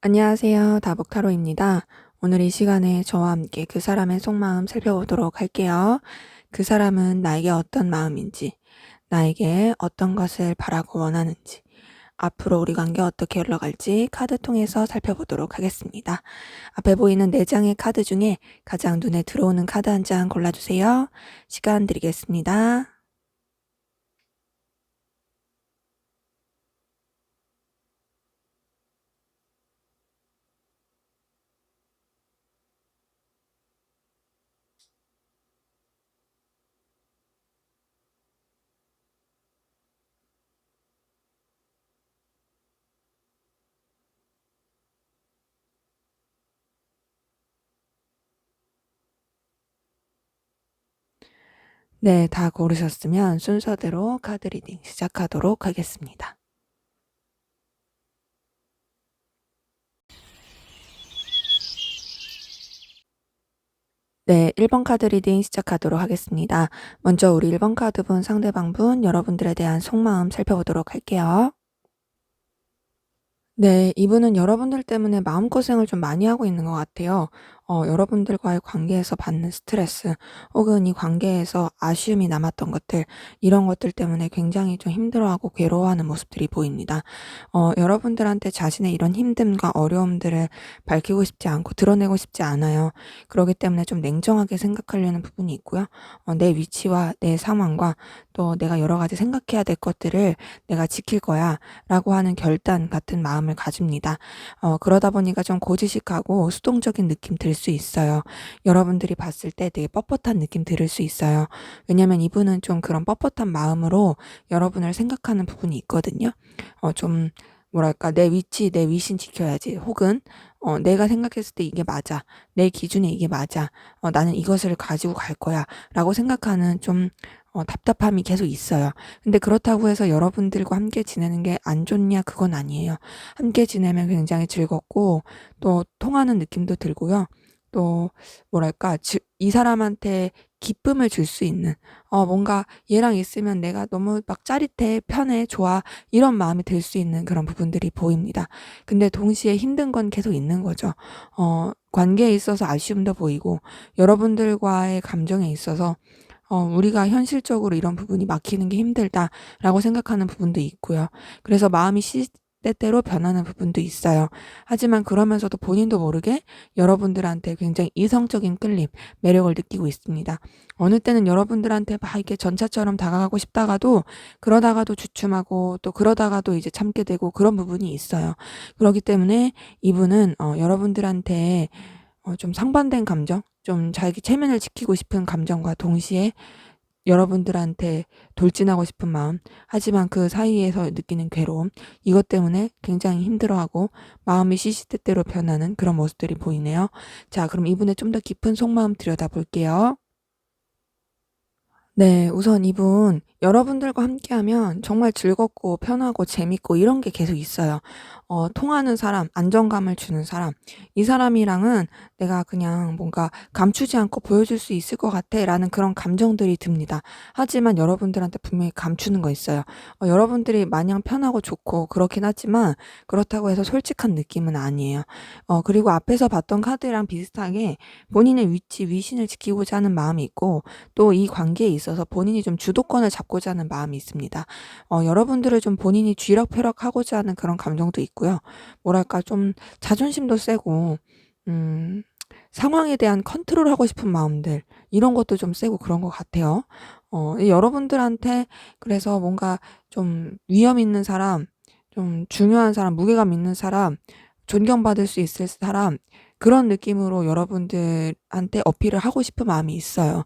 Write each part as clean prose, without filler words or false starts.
안녕하세요. 다복타로입니다. 오늘 이 시간에 저와 함께 그 사람의 속마음 살펴보도록 할게요. 그 사람은 나에게 어떤 마음인지, 나에게 어떤 것을 바라고 원하는지, 앞으로 우리 관계 어떻게 흘러갈지 카드 통해서 살펴보도록 하겠습니다. 앞에 보이는 4장의 카드 중에 가장 눈에 들어오는 카드 한 장 골라주세요. 시간 드리겠습니다. 네, 다 고르셨으면 순서대로 카드 리딩 시작하도록 하겠습니다. 네, 1번 카드 리딩 시작하도록 하겠습니다. 먼저 우리 1번 카드분, 상대방분, 여러분들에 대한 속마음 살펴보도록 할게요. 네, 이분은 여러분들 때문에 마음고생을 좀 많이 하고 있는 것 같아요. 여러분들과의 관계에서 받는 스트레스, 혹은 이 관계에서 아쉬움이 남았던 것들, 이런 것들 때문에 굉장히 좀 힘들어하고 괴로워하는 모습들이 보입니다. 여러분들한테 자신의 이런 힘듦과 어려움들을 밝히고 싶지 않고 드러내고 싶지 않아요. 그렇기 때문에 좀 냉정하게 생각하려는 부분이 있고요. 내 위치와 내 상황과 또 내가 여러 가지 생각해야 될 것들을 내가 지킬 거야 라고 하는 결단 같은 마음을 가집니다. 그러다 보니까 좀 고지식하고 수동적인 느낌 들 수 있어요. 여러분들이 봤을 때 되게 뻣뻣한 느낌 들을 수 있어요. 왜냐면 이분은 좀 그런 뻣뻣한 마음으로 여러분을 생각하는 부분이 있거든요. 좀 뭐랄까, 내 위치, 내 위신 지켜야지. 혹은 내가 생각했을 때 이게 맞아. 내 기준에 이게 맞아. 나는 이것을 가지고 갈 거야. 라고 생각하는 좀 답답함이 계속 있어요. 근데 그렇다고 해서 여러분들과 함께 지내는 게 안 좋냐? 그건 아니에요. 함께 지내면 굉장히 즐겁고 또 통하는 느낌도 들고요. 또 뭐랄까, 이 사람한테 기쁨을 줄 수 있는, 뭔가 얘랑 있으면 내가 너무 막 짜릿해, 편해, 좋아, 이런 마음이 들 수 있는 그런 부분들이 보입니다. 근데 동시에 힘든 건 계속 있는 거죠. 관계에 있어서 아쉬움도 보이고, 여러분들과의 감정에 있어서 우리가 현실적으로 이런 부분이 막히는 게 힘들다라고 생각하는 부분도 있고요. 그래서 마음이 시때때로 변하는 부분도 있어요. 하지만 그러면서도 본인도 모르게 여러분들한테 굉장히 이성적인 끌림, 매력을 느끼고 있습니다. 어느 때는 여러분들한테 막 이렇게 전차처럼 다가가고 싶다가도 그러다가도 주춤하고 또 그러다가도 이제 참게 되고 그런 부분이 있어요. 그렇기 때문에 이분은 여러분들한테 좀 상반된 감정, 좀 자기 체면을 지키고 싶은 감정과 동시에 여러분들한테 돌진하고 싶은 마음, 하지만 그 사이에서 느끼는 괴로움, 이것 때문에 굉장히 힘들어하고 마음이 시시때때로 변하는 그런 모습들이 보이네요. 자, 그럼 이분의 좀 더 깊은 속마음 들여다볼게요. 네, 우선 이분 여러분들과 함께하면 정말 즐겁고 편하고 재밌고 이런 게 계속 있어요. 통하는 사람, 안정감을 주는 사람, 이 사람이랑은 내가 그냥 뭔가 감추지 않고 보여줄 수 있을 것 같아라는 그런 감정들이 듭니다. 하지만 여러분들한테 분명히 감추는 거 있어요. 여러분들이 마냥 편하고 좋고 그렇긴 하지만 그렇다고 해서 솔직한 느낌은 아니에요. 그리고 앞에서 봤던 카드랑 비슷하게 본인의 위치, 위신을 지키고자 하는 마음이 있고 또 이 관계에 있어서 본인이 좀 주도권을 잡고자 하는 마음이 있습니다. 여러분들을 좀 본인이 쥐락펴락하고자 하는 그런 감정도 있고요. 뭐랄까, 좀 자존심도 세고 음 상황에 대한 컨트롤하고 싶은 마음들, 이런 것도 좀 세고 그런 것 같아요. 여러분들한테 그래서 뭔가 좀 위험 있는 사람, 좀 중요한 사람, 무게감 있는 사람, 존경받을 수 있을 사람, 그런 느낌으로 여러분들한테 어필을 하고 싶은 마음이 있어요.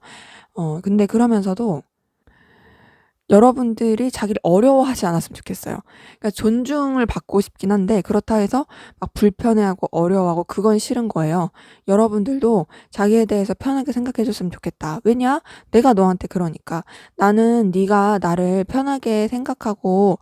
근데 그러면서도 여러분들이 자기를 어려워하지 않았으면 좋겠어요. 그러니까 존중을 받고 싶긴 한데 그렇다 해서 막 불편해하고 어려워하고 그건 싫은 거예요. 여러분들도 자기에 대해서 편하게 생각해 줬으면 좋겠다. 왜냐? 내가 너한테 그러니까. 나는 네가 나를 편하게 생각하고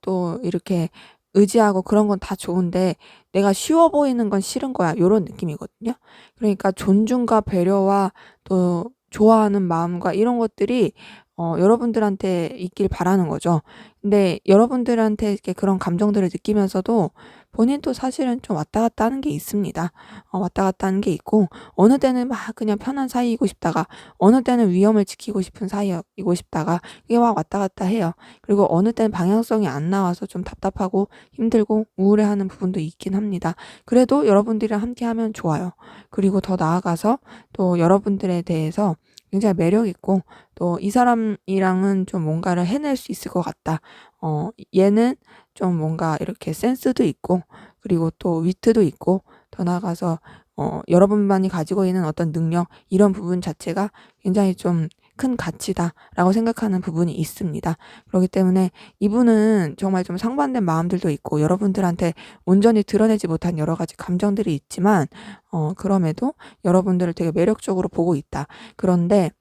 또 이렇게 의지하고 그런 건 다 좋은데 내가 쉬워 보이는 건 싫은 거야. 요런 느낌이거든요. 그러니까 존중과 배려와 또 좋아하는 마음과 이런 것들이 여러분들한테 있길 바라는 거죠. 근데 여러분들한테 이렇게 그런 감정들을 느끼면서도 본인도 사실은 좀 왔다 갔다 하는 게 있습니다. 왔다 갔다 하는 게 있고 어느 때는 막 그냥 편한 사이이고 싶다가 어느 때는 위험을 지키고 싶은 사이이고 싶다가 이게 막 왔다 갔다 해요. 그리고 어느 때는 방향성이 안 나와서 좀 답답하고 힘들고 우울해하는 부분도 있긴 합니다. 그래도 여러분들이랑 함께하면 좋아요. 그리고 더 나아가서 또 여러분들에 대해서 굉장히 매력 있고 또 '이 사람이랑은 좀 뭔가를 해낼 수 있을 것 같다.' 얘는 좀 뭔가 이렇게 센스도 있고 그리고 또 위트도 있고 더 나아가서 여러분만이 가지고 있는 어떤 능력 이런 부분 자체가 굉장히 좀 '큰 가치다.'라고 생각하는 부분이 있습니다. 그렇기 때문에 이분은 정말 좀 상반된 마음들도 있고 여러분들한테 온전히 드러내지 못한 여러 가지 감정들이 있지만 그럼에도 여러분들을 되게 매력적으로 보고 있다. 그런데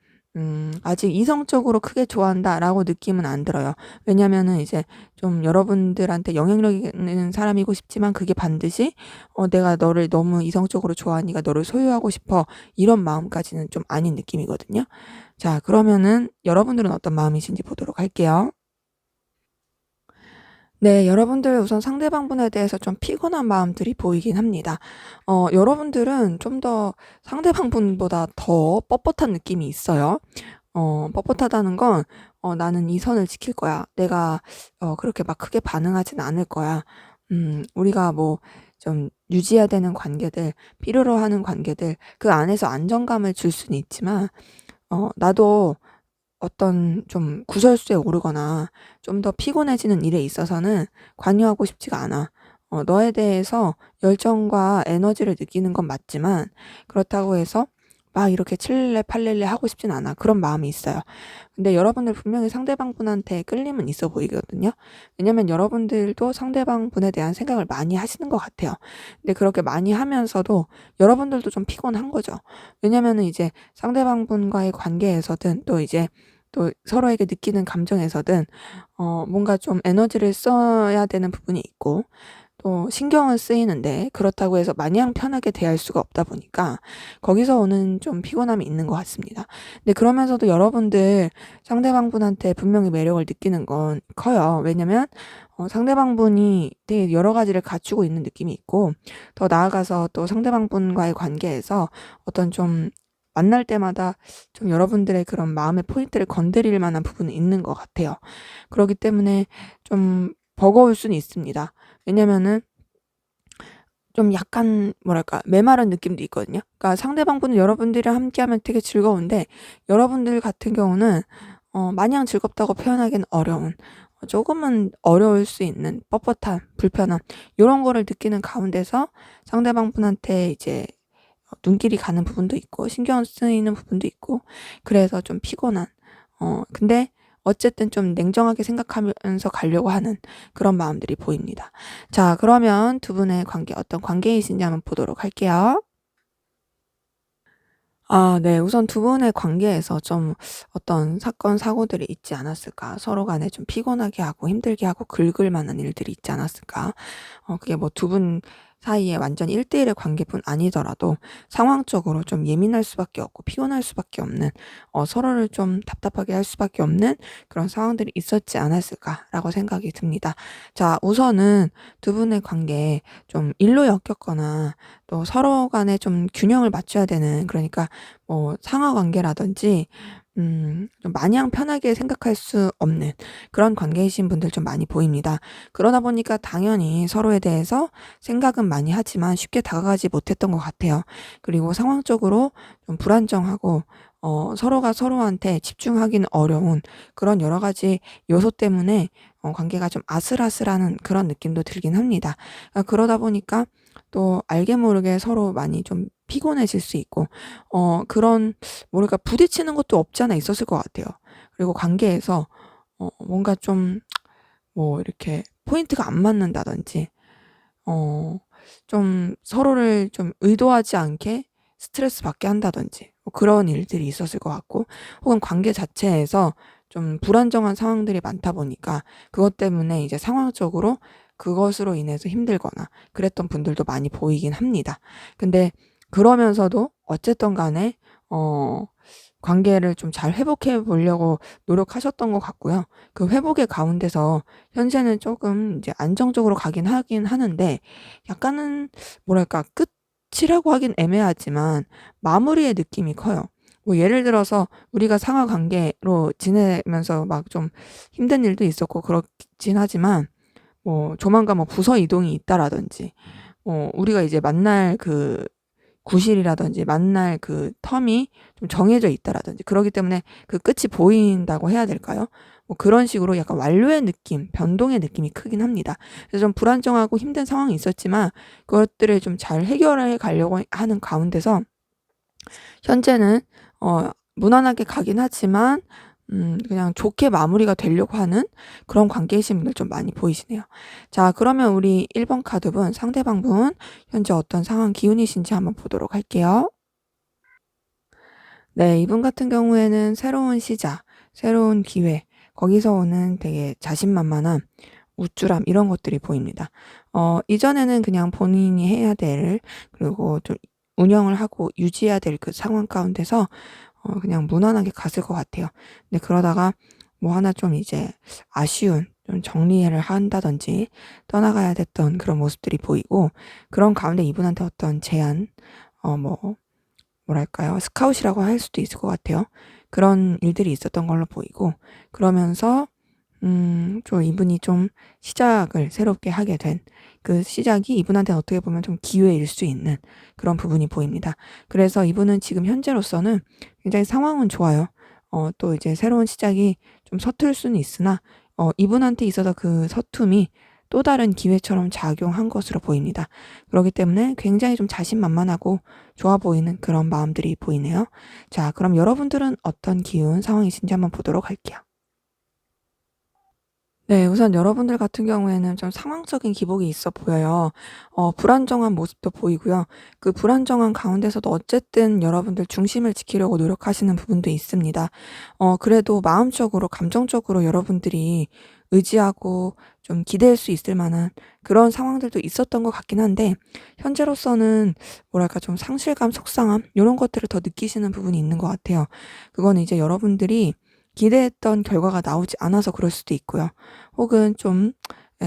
아직 '이성적으로 크게 좋아한다.'라고 느낌은 안 들어요. 왜냐면은 이제 좀 여러분들한테 영향력 있는 사람이고 싶지만 그게 반드시 '내가 너를 너무 이성적으로 좋아하니까 너를 소유하고 싶어.' 이런 마음까지는 좀 아닌 느낌이거든요. 자, 그러면은 여러분들은 어떤 마음이신지 보도록 할게요. 네. 여러분들 우선 상대방분에 대해서 좀 피곤한 마음들이 보이긴 합니다. 여러분들은 좀 더 상대방분보다 더 뻣뻣한 느낌이 있어요. 뻣뻣하다는 건 '나는 이 선을 지킬 거야. 내가 그렇게 막 크게 반응하진 않을 거야. 우리가 뭐 좀 유지해야 되는 관계들, 필요로 하는 관계들 그 안에서 안정감을 줄 수는 있지만 나도 어떤 좀 구설수에 오르거나 좀 더 피곤해지는 일에 있어서는 관여하고 싶지가 않아. 너에 대해서 열정과 에너지를 느끼는 건 맞지만 그렇다고 해서 막 이렇게 칠레 팔렐레 하고 싶진 않아. 그런 마음이 있어요. 근데 여러분들 분명히 상대방분한테 끌림은 있어 보이거든요. 왜냐면 여러분들도 상대방분에 대한 생각을 많이 하시는 것 같아요. 근데 그렇게 많이 하면서도 여러분들도 좀 피곤한 거죠. 왜냐면은 이제 상대방분과의 관계에서든 또 이제 또 서로에게 느끼는 감정에서든 뭔가 좀 에너지를 써야 되는 부분이 있고 또 신경은 쓰이는데 그렇다고 해서 마냥 편하게 대할 수가 없다 보니까 거기서 오는 좀 피곤함이 있는 것 같습니다. 근데 그러면서도 여러분들 상대방분한테 분명히 매력을 느끼는 건 커요. 왜냐면 상대방분이 되게 여러 가지를 갖추고 있는 느낌이 있고 더 나아가서 또 상대방분과의 관계에서 어떤 좀 만날 때마다 좀 여러분들의 그런 마음의 포인트를 건드릴 만한 부분이 있는 것 같아요. 그렇기 때문에 좀 버거울 수는 있습니다. 왜냐면은 좀 약간 뭐랄까 메마른 느낌도 있거든요. 그러니까 상대방분은 여러분들이랑 함께하면 되게 즐거운데 여러분들 같은 경우는 마냥 즐겁다고 표현하기는 어려운 조금은 어려울 수 있는 뻣뻣함, 불편함 요런 거를 느끼는 가운데서 상대방분한테 이제 눈길이 가는 부분도 있고 신경 쓰이는 부분도 있고 그래서 좀 피곤한 근데 어쨌든 좀 냉정하게 생각하면서 가려고 하는 그런 마음들이 보입니다. 자, 그러면 두 분의 관계 어떤 관계이신지 한번 보도록 할게요. 아, 네. 우선 두 분의 관계에서 좀 어떤 사건 사고들이 있지 않았을까? 서로 간에 좀 피곤하게 하고 힘들게 하고 긁을 만한 일들이 있지 않았을까? 그게 뭐 두 분 사이에 완전 1대1의 관계뿐 아니더라도 상황적으로 좀 예민할 수밖에 없고 피곤할 수밖에 없는 서로를 좀 답답하게 할 수밖에 없는 그런 상황들이 있었지 않았을까라고 생각이 듭니다. 자, 우선은 두 분의 관계에 좀 일로 엮였거나 또 서로 간에 좀 균형을 맞춰야 되는 그러니까 뭐 상하 관계라든지 좀 마냥 편하게 생각할 수 없는 그런 관계이신 분들 좀 많이 보입니다. 그러다 보니까 당연히 서로에 대해서 생각은 많이 하지만 쉽게 다가가지 못했던 것 같아요. 그리고 상황적으로 좀 불안정하고 서로가 서로한테 집중하기는 어려운 그런 여러 가지 요소 때문에 관계가 좀 아슬아슬한 그런 느낌도 들긴 합니다. 그러다 보니까 또 알게 모르게 서로 많이 좀 피곤해질 수 있고 그런 뭐랄까 부딪히는 것도 없지 않아 있었을 것 같아요. 그리고 관계에서 뭔가 좀 뭐 이렇게 포인트가 안 맞는다든지 어 좀 서로를 좀 의도하지 않게 스트레스 받게 한다든지 뭐 그런 일들이 있었을 것 같고 혹은 관계 자체에서 좀 불안정한 상황들이 많다 보니까 그것 때문에 이제 상황적으로 그것으로 인해서 힘들거나 그랬던 분들도 많이 보이긴 합니다. 근데 그러면서도 어쨌든 간에 어 관계를 좀 잘 회복해 보려고 노력하셨던 것 같고요. 그 회복의 가운데서 현재는 조금 이제 안정적으로 가긴 하긴 하는데 약간은 뭐랄까 끝이라고 하긴 애매하지만 마무리의 느낌이 커요. 뭐 예를 들어서 우리가 상하 관계로 지내면서 막 좀 힘든 일도 있었고 그렇긴 하지만 뭐 조만간 뭐 부서 이동이 있다라든지 우리가 이제 만날 그 구실이라든지 만날 그 텀이 좀 정해져 있다라든지 그러기 때문에 그 끝이 보인다고 해야 될까요? 뭐 그런 식으로 약간 완료의 느낌, 변동의 느낌이 크긴 합니다. 그래서 좀 불안정하고 힘든 상황이 있었지만 그것들을 좀 잘 해결해 가려고 하는 가운데서 현재는 무난하게 가긴 하지만 그냥 좋게 마무리가 되려고 하는 그런 관계이신 분들 좀 많이 보이시네요. 자, 그러면 우리 1번 카드분, 상대방분 현재 어떤 상황 기운이신지 한번 보도록 할게요. 네, 이분 같은 경우에는 새로운 시작, 새로운 기회, 거기서 오는 되게 자신만만함, 우쭐함 이런 것들이 보입니다. 이전에는 그냥 본인이 해야 될 그리고 좀 운영을 하고 유지해야 될 그 상황 가운데서 그냥 무난하게 갔을 것 같아요. 근데 그러다가 뭐 하나 좀 이제 아쉬운 좀 정리를 한다든지 떠나가야 됐던 그런 모습들이 보이고 그런 가운데 이분한테 어떤 제안 뭐 뭐랄까요? 스카웃이라고 할 수도 있을 것 같아요. 그런 일들이 있었던 걸로 보이고 그러면서 좀 이분이 좀 시작을 새롭게 하게 된 그 시작이 이분한테는 어떻게 보면 좀 기회일 수 있는 그런 부분이 보입니다. 그래서 이분은 지금 현재로서는 굉장히 상황은 좋아요. 또 이제 새로운 시작이 좀 서툴 수는 있으나 이분한테 있어서 그 서툼이 또 다른 기회처럼 작용한 것으로 보입니다. 그렇기 때문에 굉장히 좀 자신만만하고 좋아 보이는 그런 마음들이 보이네요. 자, 그럼 여러분들은 어떤 기운 상황이신지 한번 보도록 할게요. 네. 우선 여러분들 같은 경우에는 좀 상황적인 기복이 있어 보여요. 불안정한 모습도 보이고요. 그 불안정한 가운데서도 어쨌든 여러분들 중심을 지키려고 노력하시는 부분도 있습니다. 그래도 마음적으로 감정적으로 여러분들이 의지하고 좀 기댈 수 있을 만한 그런 상황들도 있었던 것 같긴 한데 현재로서는 뭐랄까 좀 상실감, 속상함 요런 것들을 더 느끼시는 부분이 있는 것 같아요. 그거는 이제 여러분들이 기대했던 결과가 나오지 않아서 그럴 수도 있고요. 혹은 좀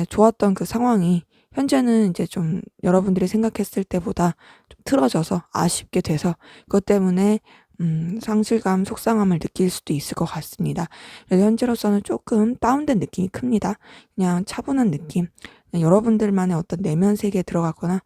좋았던 그 상황이 현재는 이제 좀 여러분들이 생각했을 때보다 좀 틀어져서 아쉽게 돼서 그것 때문에 상실감, 속상함을 느낄 수도 있을 것 같습니다. 그래서 현재로서는 조금 다운된 느낌이 큽니다. 그냥 차분한 느낌. 그냥 여러분들만의 어떤 내면 세계에 들어가거나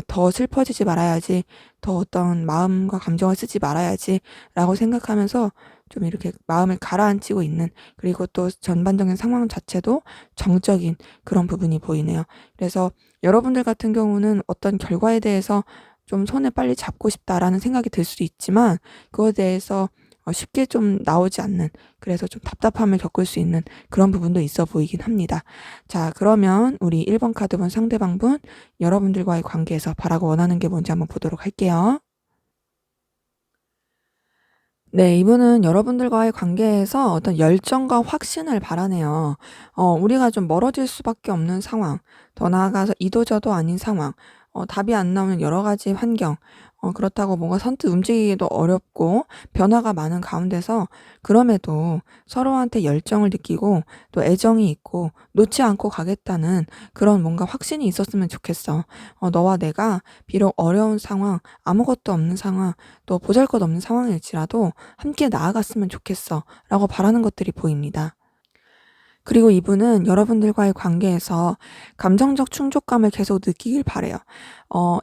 더 슬퍼지지 말아야지, 더 어떤 마음과 감정을 쓰지 말아야지라고 생각하면서 좀 이렇게 마음을 가라앉히고 있는 그리고 또 전반적인 상황 자체도 정적인 그런 부분이 보이네요. 그래서 여러분들 같은 경우는 어떤 결과에 대해서 좀 '손을 빨리 잡고 싶다.'라는 생각이 들 수도 있지만 그거에 대해서 쉽게 좀 나오지 않는 그래서 좀 답답함을 겪을 수 있는 그런 부분도 있어 보이긴 합니다. 자, 그러면 우리 1번 카드분 상대방분 여러분들과의 관계에서 바라고 원하는 게 뭔지 한번 보도록 할게요. 네. 이분은 여러분들과의 관계에서 어떤 열정과 확신을 바라네요. 우리가 좀 멀어질 수밖에 없는 상황, 더 나아가서 이도저도 아닌 상황, 답이 안 나오는 여러 가지 환경, 그렇다고 뭔가 선뜻 움직이기도 어렵고 변화가 많은 가운데서 그럼에도 서로한테 열정을 느끼고 또 애정이 있고 놓지 않고 가겠다는 그런 뭔가 확신이 있었으면 좋겠어. 너와 내가 비록 어려운 상황, 아무것도 없는 상황, 또 보잘것없는 상황일지라도 함께 나아갔으면 좋겠어라고 바라는 것들이 보입니다. 그리고 이분은 여러분들과의 관계에서 감정적 충족감을 계속 느끼길 바라요.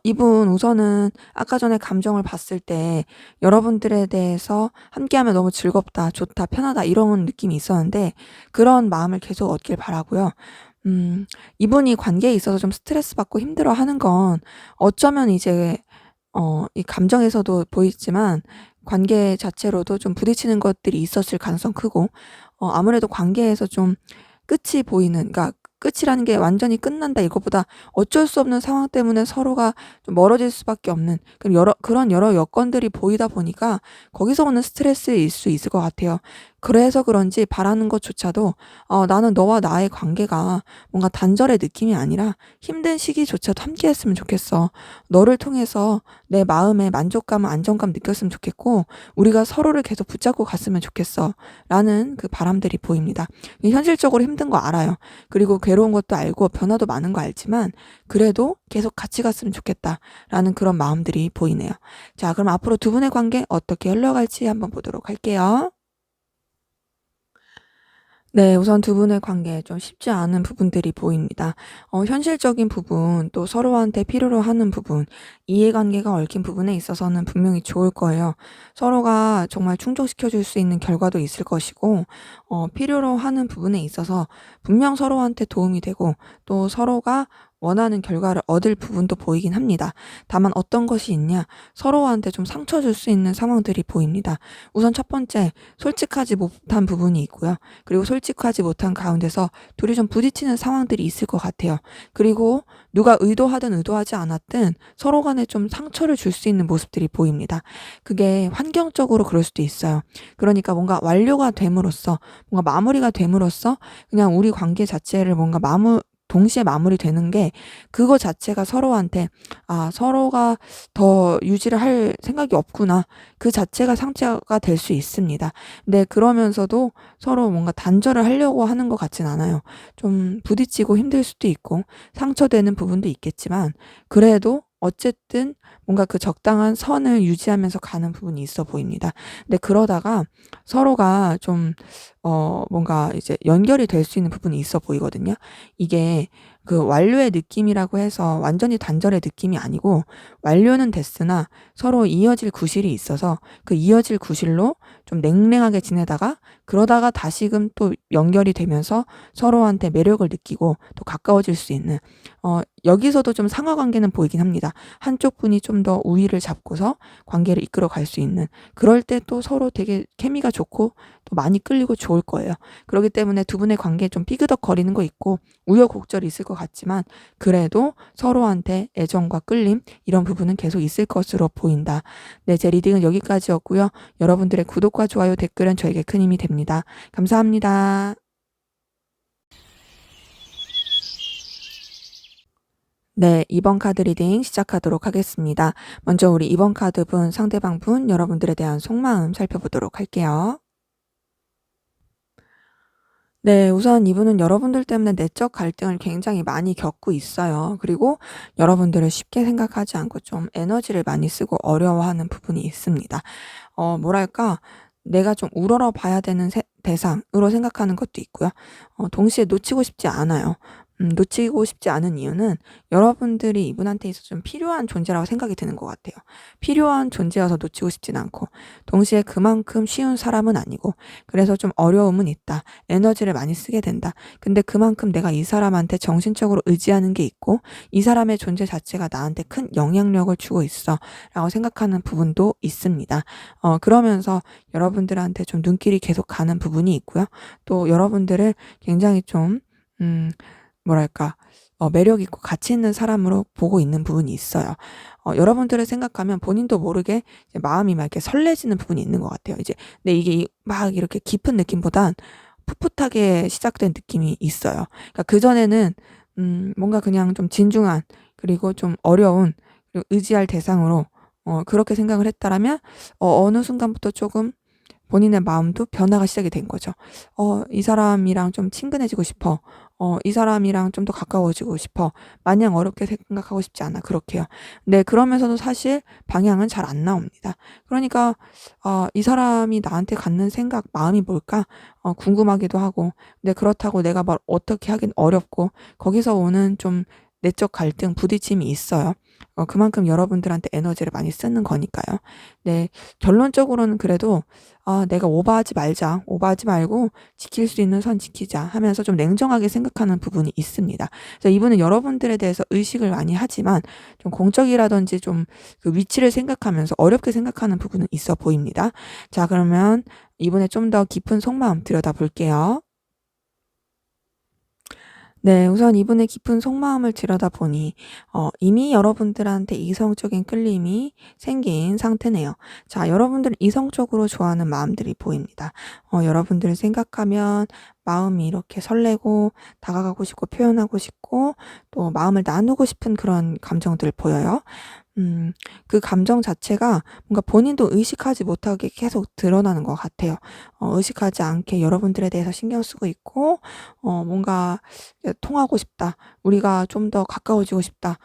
이분 우선은 아까 전에 감정을 봤을 때 여러분들에 대해서 함께하면 너무 즐겁다, 좋다, 편하다 이런 느낌이 있었는데 그런 마음을 계속 얻길 바라고요. 이분이 관계에 있어서 좀 스트레스 받고 힘들어하는 건 어쩌면 이제 이 감정에서도 보이지만 관계 자체로도 좀 부딪히는 것들이 있었을 가능성 크고 아무래도 관계에서 좀 끝이 보이는 그러니까 끝이라는 게 완전히 끝난다 이것보다 어쩔 수 없는 상황 때문에 서로가 좀 멀어질 수밖에 없는 그런 여러 여건들이 보이다 보니까 거기서 오는 스트레스일 수 있을 것 같아요. 그래서 그런지 바라는 것조차도 '나는 너와 나의 관계가 뭔가 단절의 느낌이 아니라 힘든 시기조차도 함께했으면 좋겠어. 너를 통해서 내 마음의 만족감, 안정감 느꼈으면 좋겠고 우리가 서로를 계속 붙잡고 갔으면 좋겠어.'라는 그 바람들이 보입니다. 현실적으로 힘든 거 알아요. 그리고 괴로운 것도 알고 변화도 많은 거 알지만 그래도 '계속 같이 갔으면 좋겠다.'라는 그런 마음들이 보이네요. 자, 그럼 앞으로 두 분의 관계 어떻게 흘러갈지 한번 보도록 할게요. 네. 우선 두 분의 관계에 좀 쉽지 않은 부분들이 보입니다. 현실적인 부분 또 서로한테 필요로 하는 부분, 이해관계가 얽힌 부분에 있어서는 분명히 좋을 거예요. 서로가 정말 충족시켜 줄 수 있는 결과도 있을 것이고 필요로 하는 부분에 있어서 분명 서로한테 도움이 되고 또 서로가 원하는 결과를 얻을 부분도 보이긴 합니다. 다만 어떤 것이 있냐? 서로한테 좀 상처 줄 수 있는 상황들이 보입니다. 우선 첫 번째, 솔직하지 못한 부분이 있고요. 그리고 솔직하지 못한 가운데서 둘이 좀 부딪히는 상황들이 있을 것 같아요. 그리고 누가 의도하든 의도하지 않았든 서로 간에 좀 상처를 줄 수 있는 모습들이 보입니다. 그게 환경적으로 그럴 수도 있어요. 그러니까 뭔가 완료가 됨으로써 뭔가 마무리가 됨으로써 그냥 우리 관계 자체를 뭔가 동시에 마무리되는 게 그거 자체가 서로한테 '아 서로가 더 유지를 할 생각이 없구나.' 그 자체가 상처가 될 수 있습니다. 근데 그러면서도 서로 뭔가 단절을 하려고 하는 것 같진 않아요. 좀 부딪히고 힘들 수도 있고 상처되는 부분도 있겠지만 그래도 어쨌든 뭔가 그 적당한 선을 유지하면서 가는 부분이 있어 보입니다. 근데 그러다가 서로가 좀 뭔가 이제 연결이 될 수 있는 부분이 있어 보이거든요. 이게 그 완료의 느낌이라고 해서 완전히 단절의 느낌이 아니고 완료는 됐으나 서로 이어질 구실이 있어서 그 이어질 구실로 좀 냉랭하게 지내다가 그러다가 다시금 또 연결이 되면서 서로한테 매력을 느끼고 또 가까워질 수 있는 여기서도 좀 상하 관계는 보이긴 합니다. 한쪽 분이 좀 더 우위를 잡고서 관계를 이끌어 갈 수 있는 그럴 때 또 서로 되게 케미가 좋고 또 많이 끌리고 좋을 거예요. 그렇기 때문에 두 분의 관계에 좀 삐그덕거리는 거 있고 우여곡절이 있을 것 같지만 그래도 서로한테 애정과 끌림 이런 부분은 계속 있을 것으로 보인다. 네, 제 리딩은 여기까지였고요. 여러분들의 구독과 좋아요, 댓글은 저에게 큰 힘이 됩니다. 감사합니다. 네, 2번 카드 리딩 시작하도록 하겠습니다. 먼저 우리 2번 카드 분, 상대방 분, 여러분들에 대한 속마음 살펴보도록 할게요. 네, 우선 이분은 여러분들 때문에 내적 갈등을 굉장히 많이 겪고 있어요. 그리고 여러분들을 쉽게 생각하지 않고 좀 에너지를 많이 쓰고 어려워하는 부분이 있습니다. 뭐랄까, 내가 좀 우러러 봐야 되는 대상으로 생각하는 것도 있고요. 동시에 놓치고 싶지 않아요. 놓치고 싶지 않은 이유는 여러분들이 이분한테 있어서 좀 필요한 존재라고 생각이 드는 것 같아요. 필요한 존재여서 놓치고 싶진 않고, 동시에 그만큼 쉬운 사람은 아니고, 그래서 좀 어려움은 있다. 에너지를 많이 쓰게 된다. 근데 그만큼 내가 이 사람한테 정신적으로 의지하는 게 있고, 이 사람의 존재 자체가 나한테 큰 영향력을 주고 있어. 라고 생각하는 부분도 있습니다. 그러면서 여러분들한테 좀 눈길이 계속 가는 부분이 있고요. 또 여러분들을 굉장히 좀, 뭐랄까, 매력 있고 가치 있는 사람으로 보고 있는 부분이 있어요. 여러분들을 생각하면 본인도 모르게 이제 마음이 막 이렇게 설레지는 부분이 있는 것 같아요. 이제 근데 이게 막 이렇게 깊은 느낌보단 풋풋하게 시작된 느낌이 있어요. 그러니까 그전에는 뭔가 그냥 좀 진중한 그리고 좀 어려운 그리고 의지할 대상으로 그렇게 생각을 했다라면 어느 순간부터 조금 본인의 마음도 변화가 시작이 된 거죠. '이 사람이랑 좀 친근해지고 싶어. 이 사람이랑 좀 더 가까워지고 싶어. 마냥 어렵게 생각하고 싶지 않아.' 그렇게요. 네, 그러면서도 사실 방향은 잘 안 나옵니다. 그러니까 '이 사람이 나한테 갖는 생각, 마음이 뭘까?' 궁금하기도 하고 근데 그렇다고 내가 뭘 어떻게 하긴 어렵고 거기서 오는 좀 내적 갈등, 부딪힘이 있어요. 그만큼 여러분들한테 에너지를 많이 쓰는 거니까요. 네. 결론적으로는 그래도 '아 내가 오버하지 말자. 오버하지 말고 지킬 수 있는 선 지키자.' 하면서 좀 냉정하게 생각하는 부분이 있습니다. 그래서 이분은 여러분들에 대해서 의식을 많이 하지만 좀 공적이라든지 좀 그 위치를 생각하면서 어렵게 생각하는 부분은 있어 보입니다. 자, 그러면 이분의 좀 더 깊은 속마음 들여다볼게요. 네. 우선 이분의 깊은 속마음을 들여다보니 이미 여러분들한테 이성적인 끌림이 생긴 상태네요. 자, 여러분들을 이성적으로 좋아하는 마음들이 보입니다. 여러분들을 생각하면 마음이 이렇게 설레고 다가가고 싶고 표현하고 싶고 또 마음을 나누고 싶은 그런 감정들 보여요. 음 그 감정 자체가 뭔가 본인도 의식하지 못하게 계속 드러나는 것 같아요. 의식하지 않게 여러분들에 대해서 신경 쓰고 있고 뭔가 '통하고 싶다. 우리가 좀 더 가까워지고 싶다.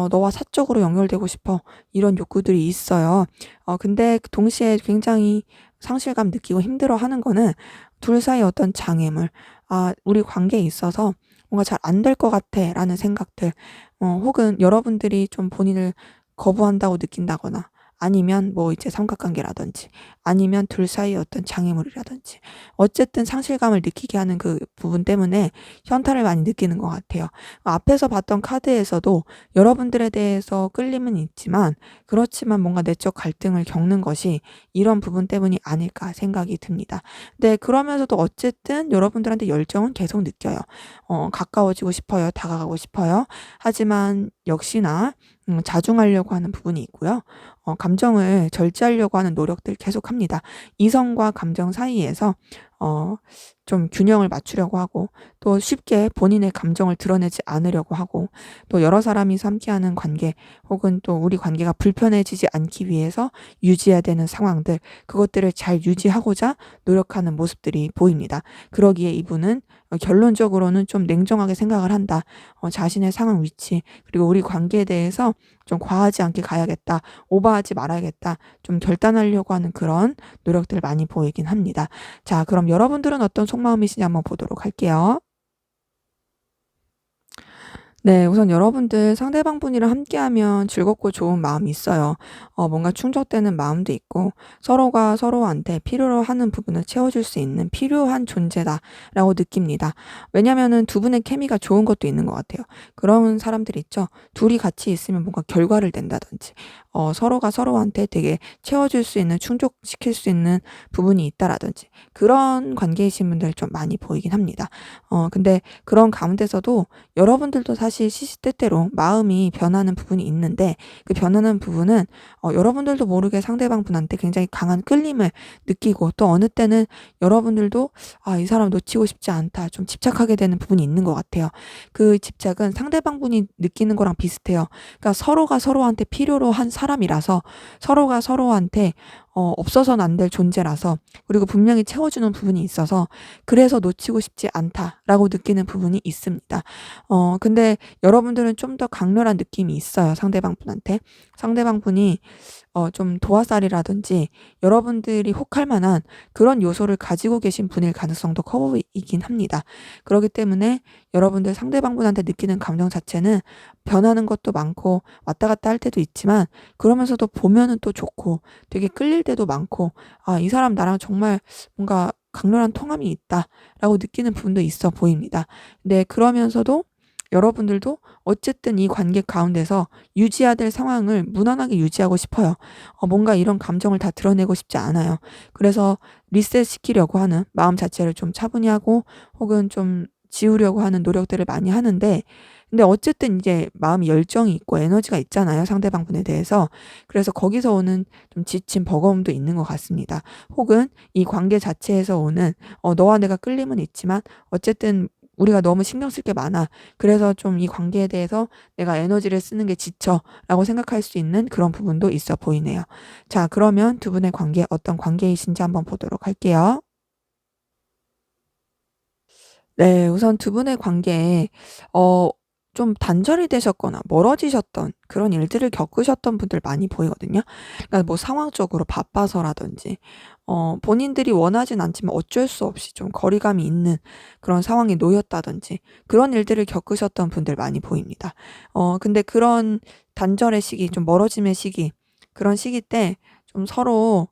너와 사적으로 연결되고 싶어.' 이런 욕구들이 있어요. 근데 동시에 굉장히 상실감 느끼고 힘들어하는 거는 둘 사이의 어떤 장애물, '아 우리 관계에 있어서 뭔가 잘 안 될 것 같아.'라는 생각들, 혹은 여러분들이 좀 본인을 거부한다고 느낀다거나 아니면 뭐 이제 삼각관계라든지 아니면 둘 사이의 어떤 장애물이라든지 어쨌든 상실감을 느끼게 하는 그 부분 때문에 현타를 많이 느끼는 것 같아요. 앞에서 봤던 카드에서도 여러분들에 대해서 끌림은 있지만 그렇지만 뭔가 내적 갈등을 겪는 것이 이런 부분 때문이 아닐까 생각이 듭니다. 네, 그러면서도 어쨌든 여러분들한테 열정은 계속 느껴요. 가까워지고 싶어요. 다가가고 싶어요. 하지만 역시나 자중하려고 하는 부분이 있고요. 감정을 절제하려고 하는 노력들 계속합니다. 이성과 감정 사이에서 어 좀 균형을 맞추려고 하고 또 쉽게 본인의 감정을 드러내지 않으려고 하고 또 여러 사람이서 함께하는 관계 혹은 또 우리 관계가 불편해지지 않기 위해서 유지해야 되는 상황들, 그것들을 잘 유지하고자 노력하는 모습들이 보입니다. 그러기에 이분은 결론적으로는 좀 냉정하게 생각을 한다. 자신의 상황 위치 그리고 우리 관계에 대해서 좀 '과하지 않게 가야겠다. 오버하지 말아야겠다.' 좀 결단하려고 하는 그런 노력들 많이 보이긴 합니다. 자, 그럼 여러분들은 어떤 속마음이신지 한번 보도록 할게요. 네. 우선 여러분들 상대방 분이랑 함께하면 즐겁고 좋은 마음이 있어요. 뭔가 충족되는 마음도 있고 서로가 서로한테 필요로 하는 부분을 채워줄 수 있는 '필요한 존재다.'라고 느낍니다. 왜냐면은 두 분의 케미가 좋은 것도 있는 것 같아요. 그런 사람들 있죠. 둘이 같이 있으면 뭔가 결과를 낸다든지 서로가 서로한테 되게 채워줄 수 있는 충족시킬 수 있는 부분이 있다라든지 그런 관계이신 분들 좀 많이 보이긴 합니다. 근데 그런 가운데서도 여러분들도 사실 시시때때로 마음이 변하는 부분이 있는데 그 변하는 부분은 여러분들도 모르게 상대방 분한테 굉장히 강한 끌림을 느끼고 또 어느 때는 여러분들도 '아 이 사람 놓치고 싶지 않다.' 좀 집착하게 되는 부분이 있는 것 같아요. 그 집착은 상대방 분이 느끼는 거랑 비슷해요. 그러니까 서로가 서로한테 필요로 한 사람이라서 서로가 서로한테 없어서는 안 될 존재라서 그리고 분명히 채워주는 부분이 있어서 '그래서 놓치고 싶지 않다.'라고 느끼는 부분이 있습니다. 근데 여러분들은 좀 더 강렬한 느낌이 있어요, 상대방 분한테. 상대방 분이 좀 도화살이라든지 여러분들이 혹할 만한 그런 요소를 가지고 계신 분일 가능성도 커 보이긴 합니다. 그러기 때문에 여러분들 상대방 분한테 느끼는 감정 자체는 변하는 것도 많고 왔다 갔다 할 때도 있지만 그러면서도 보면은 또 좋고 되게 끌릴 때도 많고 '아 이 사람 나랑 정말 뭔가 강렬한 통함이 있다.'라고 느끼는 부분도 있어 보입니다. 네, 그러면서도 여러분들도 어쨌든 이 관계 가운데서 유지해야 될 상황을 무난하게 유지하고 싶어요. 뭔가 이런 감정을 다 드러내고 싶지 않아요. 그래서 리셋시키려고 하는 마음 자체를 좀 차분히 하고 혹은 좀 지우려고 하는 노력들을 많이 하는데 근데 어쨌든 이제 마음이 열정이 있고 에너지가 있잖아요, 상대방 분에 대해서. 그래서 거기서 오는 좀 지침, 버거움도 있는 것 같습니다. 혹은 이 관계 자체에서 오는 너와 내가 끌림은 있지만 어쨌든 우리가 너무 신경 쓸 게 많아. 그래서 좀 이 관계에 대해서 '내가 에너지를 쓰는 게 지쳐.'라고 생각할 수 있는 그런 부분도 있어 보이네요. 자, 그러면 두 분의 관계 어떤 관계이신지 한번 보도록 할게요. 네. 우선 두 분의 관계에 어 좀 단절이 되셨거나 멀어지셨던 그런 일들을 겪으셨던 분들 많이 보이거든요. 그러니까 뭐 상황적으로 바빠서라든지 본인들이 원하진 않지만 어쩔 수 없이 좀 거리감이 있는 그런 상황에 놓였다든지 그런 일들을 겪으셨던 분들 많이 보입니다. 근데 그런 단절의 시기, 좀 멀어짐의 시기, 그런 시기 때 좀 서로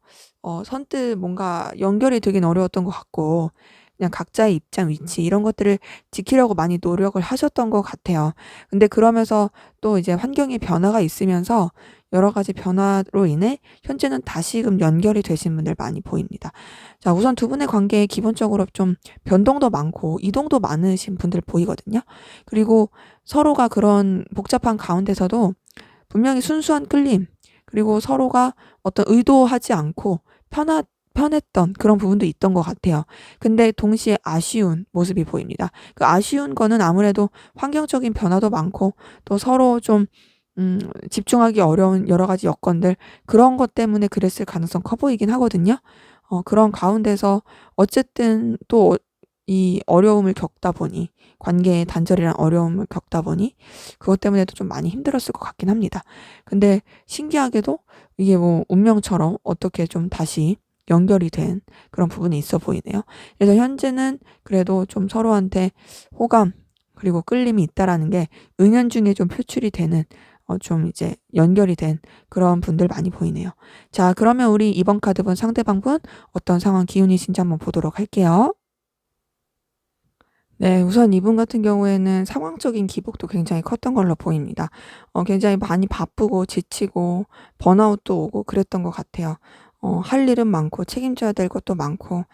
선뜻 뭔가 연결이 되긴 어려웠던 것 같고 그냥 각자의 입장, 위치 이런 것들을 지키려고 많이 노력을 하셨던 것 같아요. 근데 그러면서 또 이제 환경의 변화가 있으면서 여러 가지 변화로 인해 현재는 다시금 연결이 되신 분들 많이 보입니다. 자, 우선 두 분의 관계에 기본적으로 좀 변동도 많고 이동도 많으신 분들 보이거든요. 그리고 서로가 그런 복잡한 가운데서도 분명히 순수한 끌림, 그리고 서로가 어떤 의도하지 않고 편했던 그런 부분도 있던 것 같아요. 근데 동시에 아쉬운 모습이 보입니다. 그 아쉬운 거는 아무래도 환경적인 변화도 많고 또 서로 좀 집중하기 어려운 여러 가지 여건들, 그런 것 때문에 그랬을 가능성 커 보이긴 하거든요. 그런 가운데서 어쨌든 또 이 어려움을 겪다 보니, 관계의 단절이란 어려움을 겪다 보니 그것 때문에도 좀 많이 힘들었을 것 같긴 합니다. 근데 신기하게도 이게 뭐 운명처럼 어떻게 좀 다시 연결이 된 그런 부분이 있어 보이네요. 그래서 현재는 그래도 좀 서로한테 호감 그리고 끌림이 있다라는 게 은연중에 좀 표출이 되는, 좀 이제 연결이 된 그런 분들 많이 보이네요. 자, 그러면 우리 이번 카드분 상대방분 어떤 상황 기운이신지 한번 보도록 할게요. 네, 우선 이분 같은 경우에는 상황적인 기복도 굉장히 컸던 걸로 보입니다. 굉장히 많이 바쁘고 지치고 번아웃도 오고 그랬던 것 같아요. 할 일은 많고 책임져야 될 것도 많고,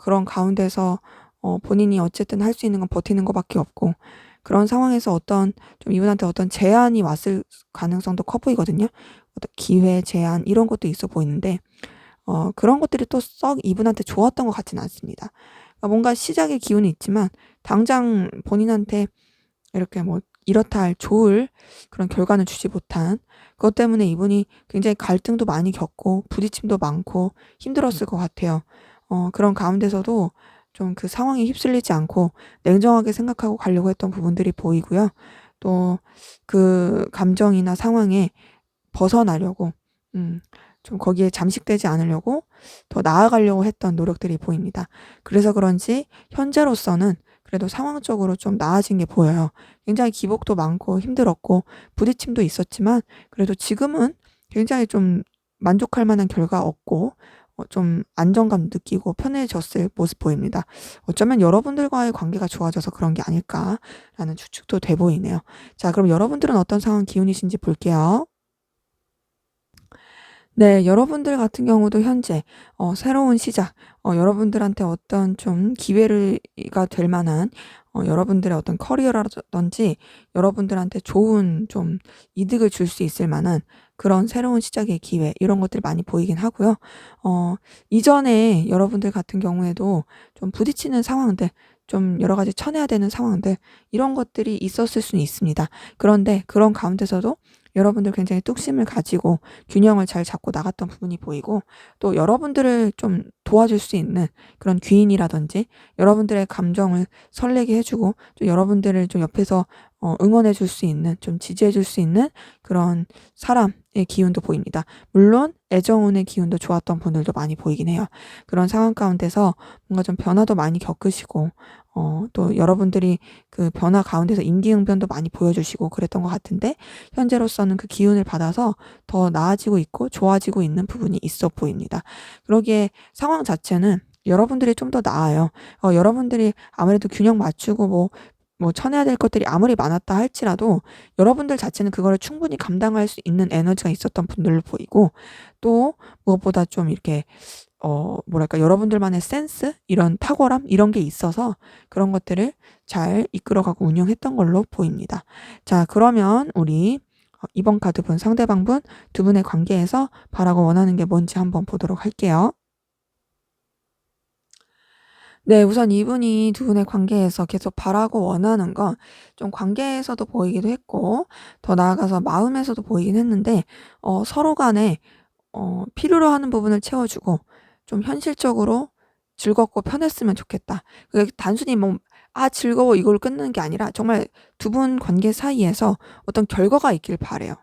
그런 가운데서 본인이 어쨌든 할 수 있는 건 버티는 것밖에 없고, 그런 상황에서 어떤 좀 이분한테 어떤 제안이 왔을 가능성도 커 보이거든요. 어떤 기회, 제안 이런 것도 있어 보이는데, 그런 것들이 또 썩 이분한테 좋았던 것 같지는 않습니다. 그러니까 뭔가 시작의 기운이 있지만 당장 본인한테 이렇게 뭐 이렇다 할 좋을 그런 결과는 주지 못한, 그것 때문에 이분이 굉장히 갈등도 많이 겪고 부딪힘도 많고 힘들었을 것 같아요. 그런 가운데서도 좀 그 상황에 휩쓸리지 않고 냉정하게 생각하고 가려고 했던 부분들이 보이고요. 또 그 감정이나 상황에 벗어나려고, 좀 거기에 잠식되지 않으려고 더 나아가려고 했던 노력들이 보입니다. 그래서 그런지 현재로서는 그래도 상황적으로 좀 나아진 게 보여요. 굉장히 기복도 많고 힘들었고 부딪힘도 있었지만 그래도 지금은 굉장히 좀 만족할 만한 결과 얻고, 좀 안정감 느끼고 편해졌을 모습 보입니다. 어쩌면 여러분들과의 관계가 좋아져서 그런 게 아닐까라는 추측도 돼 보이네요. 자, 그럼 여러분들은 어떤 상황 기운이신지 볼게요. 네. 여러분들 같은 경우도 현재 새로운 시작, 여러분들한테 어떤 좀 기회를 가 될 만한, 여러분들의 어떤 커리어라든지 여러분들한테 좋은 좀 이득을 줄 수 있을 만한 그런 새로운 시작의 기회, 이런 것들이 많이 보이긴 하고요. 이전에 여러분들 같은 경우에도 좀 부딪히는 상황들, 좀 여러 가지 쳐내야 되는 상황들, 이런 것들이 있었을 수는 있습니다. 그런데 그런 가운데서도 여러분들 굉장히 뚝심을 가지고 균형을 잘 잡고 나갔던 부분이 보이고, 또 여러분들을 좀 도와줄 수 있는 그런 귀인이라든지 여러분들의 감정을 설레게 해 주고 또 여러분들을 좀 옆에서 응원해 줄 수 있는, 좀 지지해 줄 수 있는 그런 사람의 기운도 보입니다. 물론 애정운의 기운도 좋았던 분들도 많이 보이긴 해요. 그런 상황 가운데서 뭔가 좀 변화도 많이 겪으시고, 또 여러분들이 그 변화 가운데서 임기응변도 많이 보여주시고 그랬던 것 같은데, 현재로서는 그 기운을 받아서 더 나아지고 있고 좋아지고 있는 부분이 있어 보입니다. 그러기에 상황 자체는 여러분들이 좀 더 나아요. 여러분들이 아무래도 균형 맞추고 뭐 쳐내야 될 것들이 아무리 많았다 할지라도 여러분들 자체는 그거를 충분히 감당할 수 있는 에너지가 있었던 분들로 보이고, 또 무엇보다 좀 이렇게 뭐랄까, 여러분들만의 센스, 이런 탁월함 이런 게 있어서 그런 것들을 잘 이끌어가고 운영했던 걸로 보입니다. 자, 그러면 우리 이번 카드분 상대방분 두 분의 관계에서 바라고 원하는 게 뭔지 한번 보도록 할게요. 네, 우선 이분이 두 분의 관계에서 계속 바라고 원하는 건 좀 관계에서도 보이기도 했고 더 나아가서 마음에서도 보이긴 했는데, 서로 간에 필요로 하는 부분을 채워주고 좀 현실적으로 즐겁고 편했으면 좋겠다. 그게 단순히 뭐 '아 즐거워.' 이걸로 끝나는 게 아니라 정말 두 분 관계 사이에서 어떤 결과가 있길 바라요.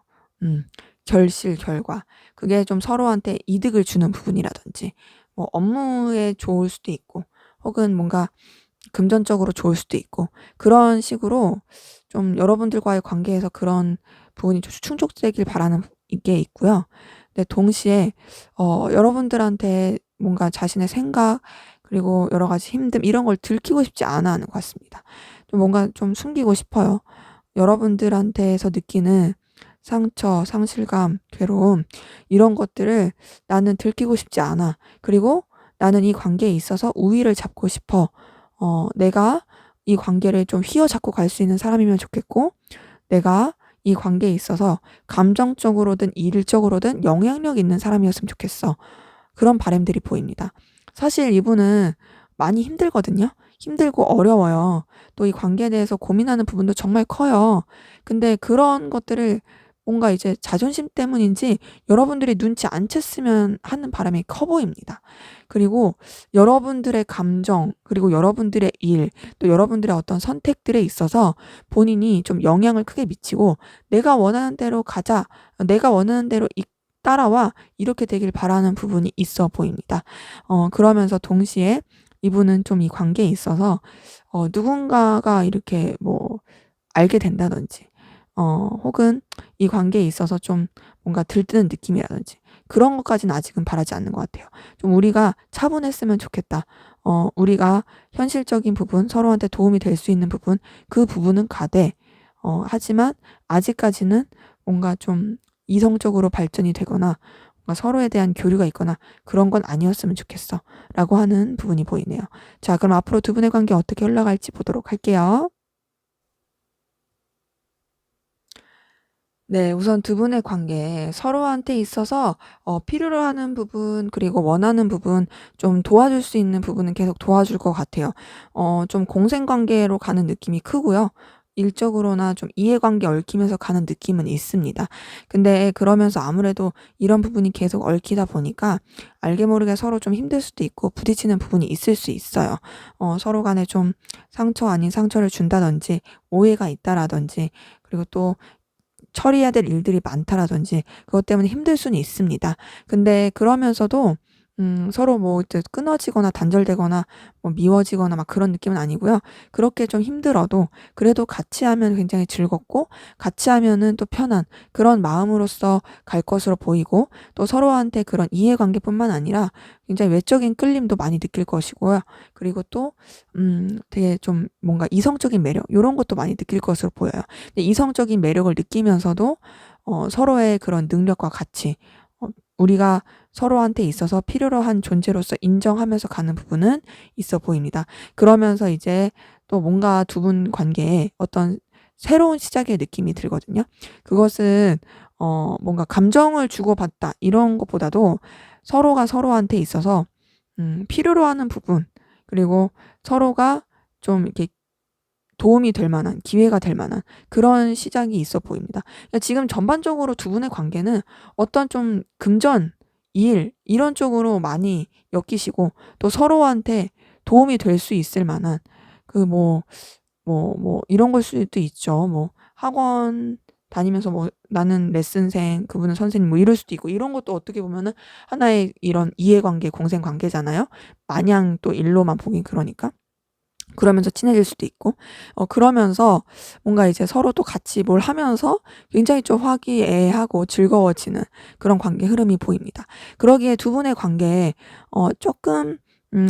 음. 결실, 결과. 그게 좀 서로한테 이득을 주는 부분이라든지 뭐 업무에 좋을 수도 있고 혹은 뭔가 금전적으로 좋을 수도 있고, 그런 식으로 좀 여러분들과의 관계에서 그런 부분이 좀 충족되길 바라는 게 있고요. 근데 동시에 여러분들한테 뭔가 자신의 생각, 그리고 여러 가지 힘듦 이런 걸 들키고 싶지 않아 하는 것 같습니다. 좀 뭔가 좀 숨기고 싶어요. 여러분들한테서 느끼는 상처, 상실감, 괴로움 이런 것들을 나는 들키고 싶지 않아. 그리고 나는 이 관계에 있어서 우위를 잡고 싶어. 내가 이 관계를 좀 휘어잡고 갈 수 있는 사람이면 좋겠고, 내가 이 관계에 있어서 감정적으로든 일적으로든 영향력 있는 사람이었으면 좋겠어. 그런 바람들이 보입니다. 사실 이분은 많이 힘들거든요. 힘들고 어려워요. 또 이 관계에 대해서 고민하는 부분도 정말 커요. 근데 그런 것들을 뭔가 이제 자존심 때문인지 여러분들이 눈치 안 챘으면 하는 바람이 커 보입니다. 그리고 여러분들의 감정, 그리고 여러분들의 일, 또 여러분들의 어떤 선택들에 있어서 본인이 좀 영향을 크게 미치고 내가 원하는 대로 가자, 내가 원하는 대로 따라와 이렇게 되길 바라는 부분이 있어 보입니다. 그러면서 동시에 이분은 좀 이 관계에 있어서 누군가가 이렇게 뭐 알게 된다든지 혹은 이 관계에 있어서 좀 뭔가 들뜨는 느낌이라든지 그런 것까지는 아직은 바라지 않는 것 같아요. 좀 우리가 차분했으면 좋겠다. 우리가 현실적인 부분, 서로한테 도움이 될 수 있는 부분, 그 부분은 가되 하지만 아직까지는 뭔가 좀 이성적으로 발전이 되거나 뭔가 서로에 대한 교류가 있거나 그런 건 아니었으면 좋겠어. 라고 하는 부분이 보이네요. 자, 그럼 앞으로 두 분의 관계 어떻게 흘러갈지 보도록 할게요. 네, 우선 두 분의 관계 서로한테 있어서 필요로 하는 부분 그리고 원하는 부분 좀 도와줄 수 있는 부분은 계속 도와줄 것 같아요. 좀 공생관계로 가는 느낌이 크고요. 일적으로나 좀 이해관계 얽히면서 가는 느낌은 있습니다. 근데 그러면서 아무래도 이런 부분이 계속 얽히다 보니까 알게 모르게 서로 좀 힘들 수도 있고 부딪히는 부분이 있을 수 있어요. 서로 간에 좀 상처 아닌 상처를 준다든지 오해가 있다라든지 그리고 또 처리해야 될 일들이 많다라든지 그것 때문에 힘들 수는 있습니다. 근데 그러면서도 서로 뭐 이제 끊어지거나 단절되거나 뭐 미워지거나 막 그런 느낌은 아니고요. 그렇게 좀 힘들어도 그래도 같이 하면 굉장히 즐겁고 같이 하면은 또 편한 그런 마음으로서 갈 것으로 보이고 또 서로한테 그런 이해관계뿐만 아니라 굉장히 외적인 끌림도 많이 느낄 것이고요. 그리고 또 되게 좀 뭔가 이성적인 매력 요런 것도 많이 느낄 것으로 보여요. 근데 이성적인 매력을 느끼면서도 서로의 그런 능력과 가치 우리가 서로한테 있어서 필요로 한 존재로서 인정하면서 가는 부분은 있어 보입니다. 그러면서 이제 또 뭔가 두 분 관계에 어떤 새로운 시작의 느낌이 들거든요. 그것은 뭔가 감정을 주고받다 이런 것보다도 서로가 서로한테 있어서 필요로 하는 부분 그리고 서로가 좀 이렇게 도움이 될 만한 기회가 될 만한 그런 시작이 있어 보입니다. 그러니까 지금 전반적으로 두 분의 관계는 어떤 좀 금전, 일 이런 쪽으로 많이 엮이시고 또 서로한테 도움이 될 수 있을 만한 그 이런 걸 수도 있죠. 뭐 학원 다니면서 뭐 나는 레슨생, 그분은 선생님 뭐 이럴 수도 있고 이런 것도 어떻게 보면은 하나의 이런 이해관계, 공생관계잖아요. 마냥 또 일로만 보긴 그러니까. 그러면서 친해질 수도 있고 그러면서 뭔가 이제 서로 또 같이 뭘 하면서 굉장히 좀 화기애애하고 즐거워지는 그런 관계 흐름이 보입니다. 그러기에 두 분의 관계에 쪼끔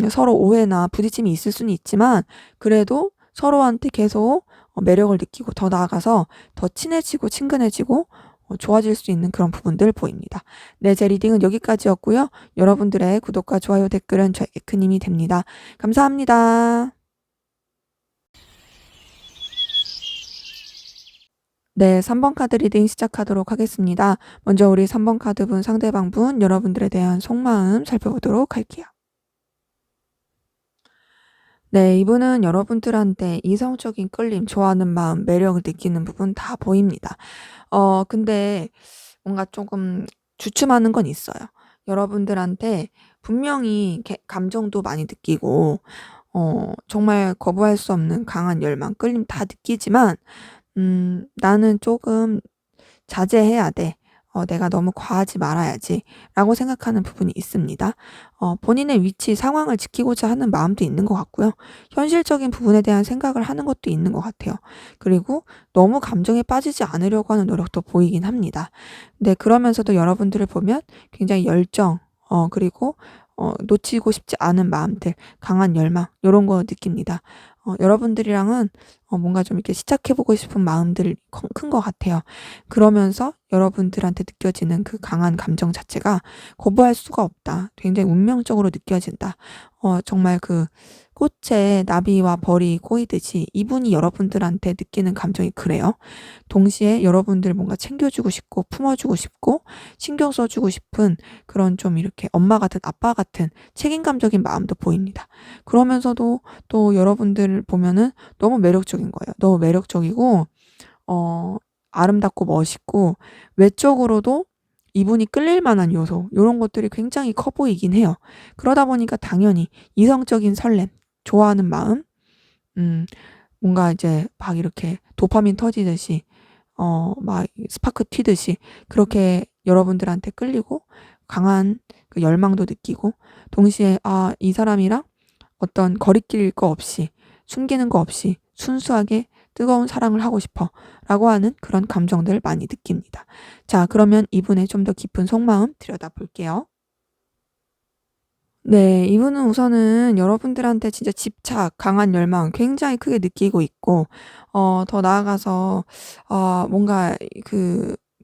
서로 오해나 부딪힘이 있을 수는 있지만 그래도 서로한테 계속 매력을 느끼고 더 나아가서 더 친해지고 친근해지고 좋아질 수 있는 그런 부분들 보입니다. 네, 제 리딩은 여기까지였고요. 여러분들의 구독과 좋아요, 댓글은 저에게 큰 힘이 됩니다. 감사합니다. 네, 3번 카드 리딩 시작하도록 하겠습니다. 먼저 우리 3번 카드분 상대방 분 여러분들에 대한 속마음 살펴보도록 할게요. 네, 이분은 여러분들한테 이성적인 끌림, 좋아하는 마음, 매력을 느끼는 부분 다 보입니다. 근데 뭔가 조금 주춤하는 건 있어요. 여러분들한테 분명히 감정도 많이 느끼고 정말 거부할 수 없는 강한 열망, 끌림 다 느끼지만 나는 조금 자제해야 돼. 내가 너무 과하지 말아야지. 라고 생각하는 부분이 있습니다. 본인의 위치, 상황을 지키고자 하는 마음도 있는 것 같고요. 현실적인 부분에 대한 생각을 하는 것도 있는 것 같아요. 그리고 너무 감정에 빠지지 않으려고 하는 노력도 보이긴 합니다. 근데 그러면서도 여러분들을 보면 굉장히 열정, 그리고 놓치고 싶지 않은 마음들, 강한 열망 요런 거 느낍니다. 여러분들이랑은 뭔가 좀 이렇게 시작해 보고 싶은 마음들이 큰 것 같아요. 그러면서 여러분들한테 느껴지는 그 강한 감정 자체가 '거부할 수가 없다. 굉장히 운명적으로 느껴진다.' 정말 그 꽃에 나비와 벌이 꼬이듯이 이분이 여러분들한테 느끼는 감정이 그래요. 동시에 여러분들 뭔가 챙겨주고 싶고 품어주고 싶고 신경 써주고 싶은 그런 좀 이렇게 엄마 같은 아빠 같은 책임감적인 마음도 보입니다. 그러면서도 또 여러분들을 보면은 너무 매력적인 거예요. 너무 매력적이고 어 아름답고 멋있고 외적으로도 이분이 끌릴 만한 요소 요런 것들이 굉장히 커 보이긴 해요. 그러다 보니까 당연히 이성적인 설렘, 좋아하는 마음, 음 뭔가 이제 막 이렇게 도파민 터지듯이 막 스파크 튀듯이 그렇게 여러분들한테 끌리고 강한 그 열망도 느끼고 동시에 '아 이 사람이랑 어떤 거리낄 거 없이 숨기는 거 없이 순수하게 뜨거운 사랑을 하고 싶어.'라고 하는 그런 감정들 많이 느낍니다. 자 그러면 이분의 좀 더 깊은 속마음 들여다볼게요. 네. 이분은 우선은 여러분들한테 진짜 집착, 강한 열망 굉장히 크게 느끼고 있고 더 나아가서 뭔가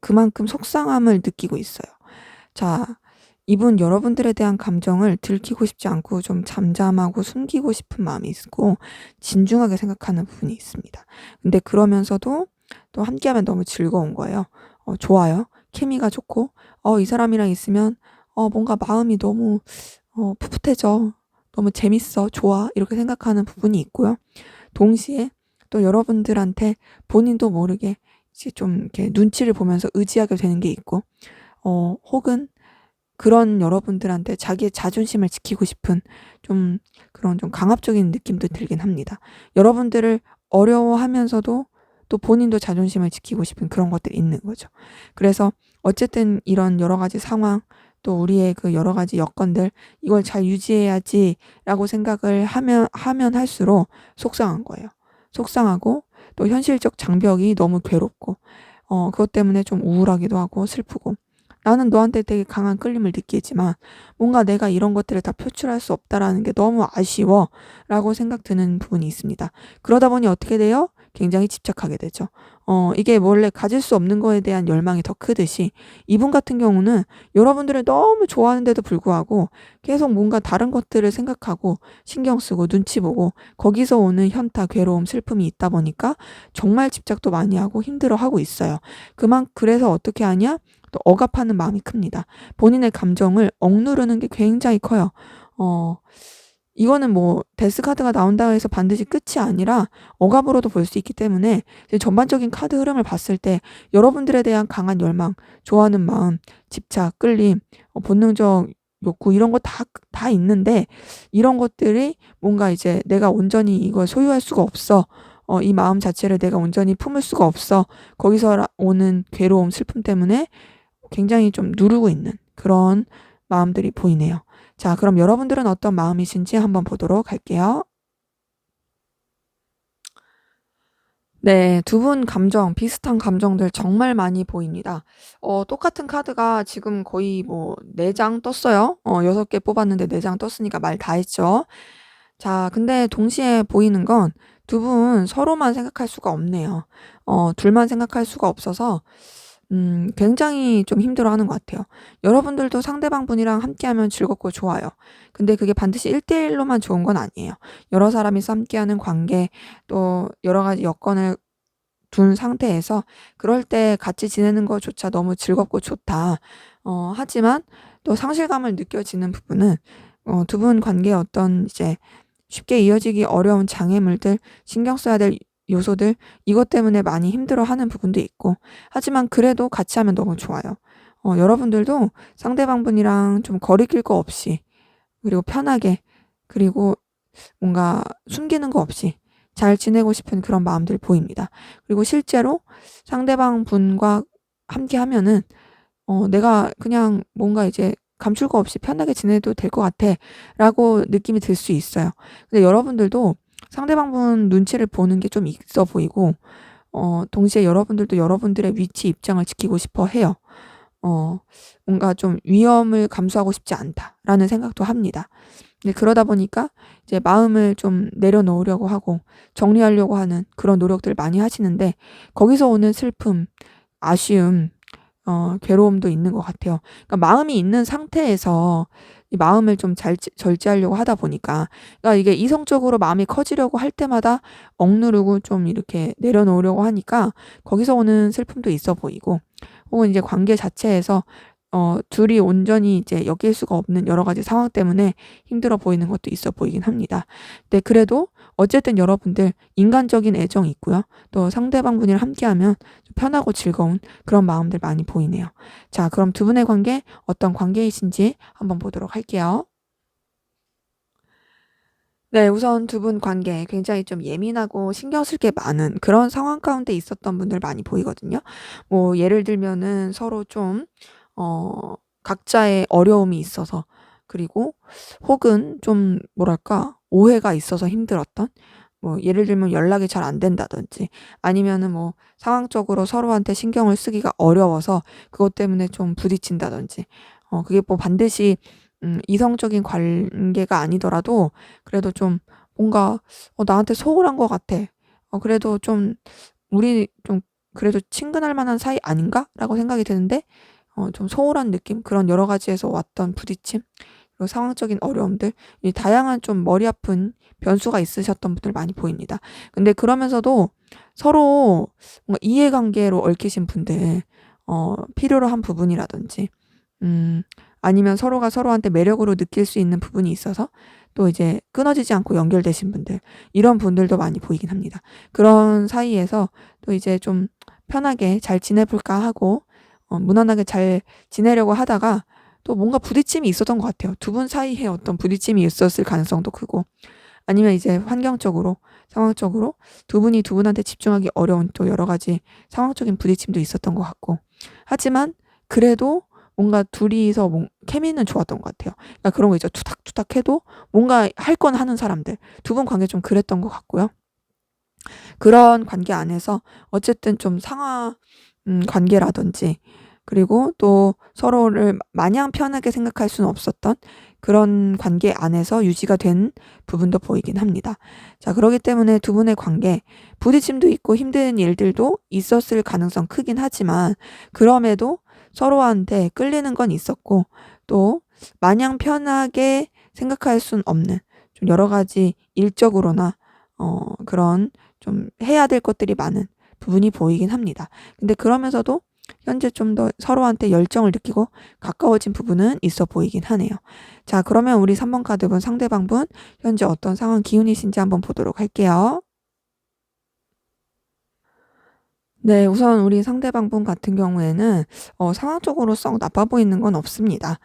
그만큼 속상함을 느끼고 있어요. 자 이분 여러분들에 대한 감정을 들키고 싶지 않고 좀 잠잠하고 숨기고 싶은 마음이 있고 진중하게 생각하는 부분이 있습니다. 근데 그러면서도 또 함께하면 너무 즐거운 거예요. 좋아요. 케미가 좋고 이 사람이랑 있으면 뭔가 마음이 너무 풋풋해져. 너무 재밌어. 좋아. 이렇게 생각하는 부분이 있고요. 동시에 또 여러분들한테 본인도 모르게 이제 좀 이렇게 눈치를 보면서 의지하게 되는 게 있고 혹은 그런 여러분들한테 자기의 자존심을 지키고 싶은 좀 그런 좀 강압적인 느낌도 들긴 합니다. 여러분들을 어려워하면서도 또 본인도 자존심을 지키고 싶은 그런 것들이 있는 거죠. 그래서 어쨌든 이런 여러 가지 상황 또 우리의 그 여러 가지 여건들 '이걸 잘 유지해야지.'라고 생각을 하면 할수록 속상한 거예요. 속상하고 또 현실적 장벽이 너무 괴롭고 그것 때문에 좀 우울하기도 하고 슬프고 나는 너한테 되게 강한 끌림을 느끼지만 뭔가 '내가 이런 것들을 다 표출할 수 없다.'라는 게 너무 아쉬워.'라고 생각 드는 부분이 있습니다. 그러다 보니 어떻게 돼요? 굉장히 집착하게 되죠. 이게 원래 가질 수 없는 거에 대한 열망이 더 크듯이 이분 같은 경우는 여러분들을 너무 좋아하는데도 불구하고 계속 뭔가 다른 것들을 생각하고 신경 쓰고 눈치 보고 거기서 오는 현타, 괴로움, 슬픔이 있다 보니까 정말 집착도 많이 하고 힘들어하고 있어요. 그래서 어떻게 하냐? 또 억압하는 마음이 큽니다. 본인의 감정을 억누르는 게 굉장히 커요. 어 이거는 뭐 데스카드가 나온다고 해서 반드시 끝이 아니라 억압으로도 볼 수 있기 때문에 이제 전반적인 카드 흐름을 봤을 때 여러분들에 대한 강한 열망, 좋아하는 마음, 집착, 끌림, 본능적 욕구 이런 거 다 있는데 이런 것들이 뭔가 이제 '내가 온전히 이걸 소유할 수가 없어. 이 마음 자체를 내가 온전히 품을 수가 없어.' 거기서 오는 괴로움, 슬픔 때문에 굉장히 좀 누르고 있는 그런 마음들이 보이네요. 자 그럼 여러분들은 어떤 마음이신지 한번 보도록 할게요. 네. 두 분 감정 비슷한 감정들 정말 많이 보입니다. 똑같은 카드가 지금 거의 뭐 4장 떴어요. 6개 뽑았는데 4장 떴으니까 말 다 했죠. 자 근데 동시에 보이는 건 두 분 서로만 생각할 수가 없네요. 둘만 생각할 수가 없어서 굉장히 좀 힘들어하는 것 같아요. 여러분들도 상대방 분이랑 함께하면 즐겁고 좋아요. 근데 그게 반드시 1대1 로만 좋은 건 아니에요. 여러 사람이서 함께하는 관계 또 여러 가지 여건을 둔 상태에서 그럴 때 같이 지내는 것조차 너무 즐겁고 좋다. 하지만 또 상실감을 느껴지는 부분은 두 분 관계에 어떤 이제 쉽게 이어지기 어려운 장애물들, 신경 써야 될 요소들 이것 때문에 많이 힘들어하는 부분도 있고 하지만 그래도 같이 하면 너무 좋아요. 여러분들도 상대방 분이랑 좀 거리낄 거 없이 그리고 편하게 그리고 뭔가 숨기는 거 없이 잘 지내고 싶은 그런 마음들이 보입니다. 그리고 실제로 상대방 분과 함께 하면은 '내가 그냥 뭔가 이제 감출 거 없이 편하게 지내도 될 것 같아.'라고 느낌이 들 수 있어요. 근데 여러분들도 상대방 분 눈치를 보는 게 좀 있어 보이고 동시에 여러분들도 여러분들의 위치 입장을 지키고 싶어 해요. 어 뭔가 좀 '위험을 감수하고 싶지 않다.'라는 생각도 합니다. 네, 그러다 보니까 이제 마음을 좀 내려놓으려고 하고 정리하려고 하는 그런 노력들을 많이 하시는데, 거기서 오는 슬픔, 아쉬움, 괴로움도 있는 것 같아요. 그러니까 마음이 있는 상태에서 이 마음을 좀 잘 절제하려고 하다 보니까, 그러니까 이게 이성적으로 마음이 커지려고 할 때마다 억누르고 좀 이렇게 내려놓으려고 하니까 거기서 오는 슬픔도 있어 보이고, 혹은 이제 관계 자체에서 둘이 온전히 이제 엮일 수가 없는 여러 가지 상황 때문에 힘들어 보이는 것도 있어 보이긴 합니다. 근데 그래도 어쨌든 여러분들 인간적인 애정이 있고요. 또 상대방분이랑 함께하면 좀 편하고 즐거운 그런 마음들 많이 보이네요. 자, 그럼 두 분의 관계 어떤 관계이신지 한번 보도록 할게요. 네, 우선 두 분 관계 굉장히 좀 예민하고 신경 쓸 게 많은 그런 상황 가운데 있었던 분들 많이 보이거든요. 뭐 예를 들면은 서로 좀 각자의 어려움이 있어서, 그리고 혹은 좀 뭐랄까 오해가 있어서 힘들었던, 뭐 예를 들면 연락이 잘 안 된다든지, 아니면은 뭐 상황적으로 서로한테 신경을 쓰기가 어려워서 그것 때문에 좀 부딪힌다든지, 그게 뭐 반드시 이성적인 관계가 아니더라도 그래도 좀 뭔가 '나한테 소홀한 것 같아. 그래도 좀 우리 좀 그래도 친근할 만한 사이 아닌가?'라고 생각이 드는데, 좀 소홀한 느낌, 그런 여러 가지에서 왔던 부딪힘, 그리고 상황적인 어려움들, 이 다양한 좀 머리 아픈 변수가 있으셨던 분들 많이 보입니다. 근데 그러면서도 서로 뭔가 이해관계로 얽히신 분들, 필요로 한 부분이라든지, 음 아니면 서로가 서로한테 매력으로 느낄 수 있는 부분이 있어서 또 이제 끊어지지 않고 연결되신 분들, 이런 분들도 많이 보이긴 합니다. 그런 사이에서 또 이제 좀 편하게 잘 지내볼까 하고 무난하게 잘 지내려고 하다가 또 뭔가 부딪힘이 있었던 것 같아요. 두 분 사이에 어떤 부딪힘이 있었을 가능성도 크고, 아니면 이제 환경적으로, 상황적으로 두 분이 두 분한테 집중하기 어려운 또 여러 가지 상황적인 부딪힘도 있었던 것 같고, 하지만 그래도 뭔가 둘이서 케미는 좋았던 것 같아요. 그러니까 그런 거 있죠. 투닥투닥 해도 뭔가 할 건 하는 사람들. 두 분 관계 좀 그랬던 것 같고요. 그런 관계 안에서 어쨌든 좀 상하 관계라든지, 그리고 또 서로를 마냥 편하게 생각할 수는 없었던 그런 관계 안에서 유지가 된 부분도 보이긴 합니다. 자, 그러기 때문에 두 분의 관계 부딪힘도 있고 힘든 일들도 있었을 가능성 크긴 하지만, 그럼에도 서로한테 끌리는 건 있었고, 또 마냥 편하게 생각할 순 없는 좀 여러 가지 일적으로나 그런 좀 해야 될 것들이 많은 부분이 보이긴 합니다. 근데 그러면서도 현재 좀 더 서로한테 열정을 느끼고 가까워진 부분은 있어 보이긴 하네요. 자, 그러면 우리 3번 카드분 상대방분 현재 어떤 상황 기운이신지 한번 보도록 할게요. 네, 우선 우리 상대방분 같은 경우에는 상황적으로 썩 나빠 보이는 건 없습니다.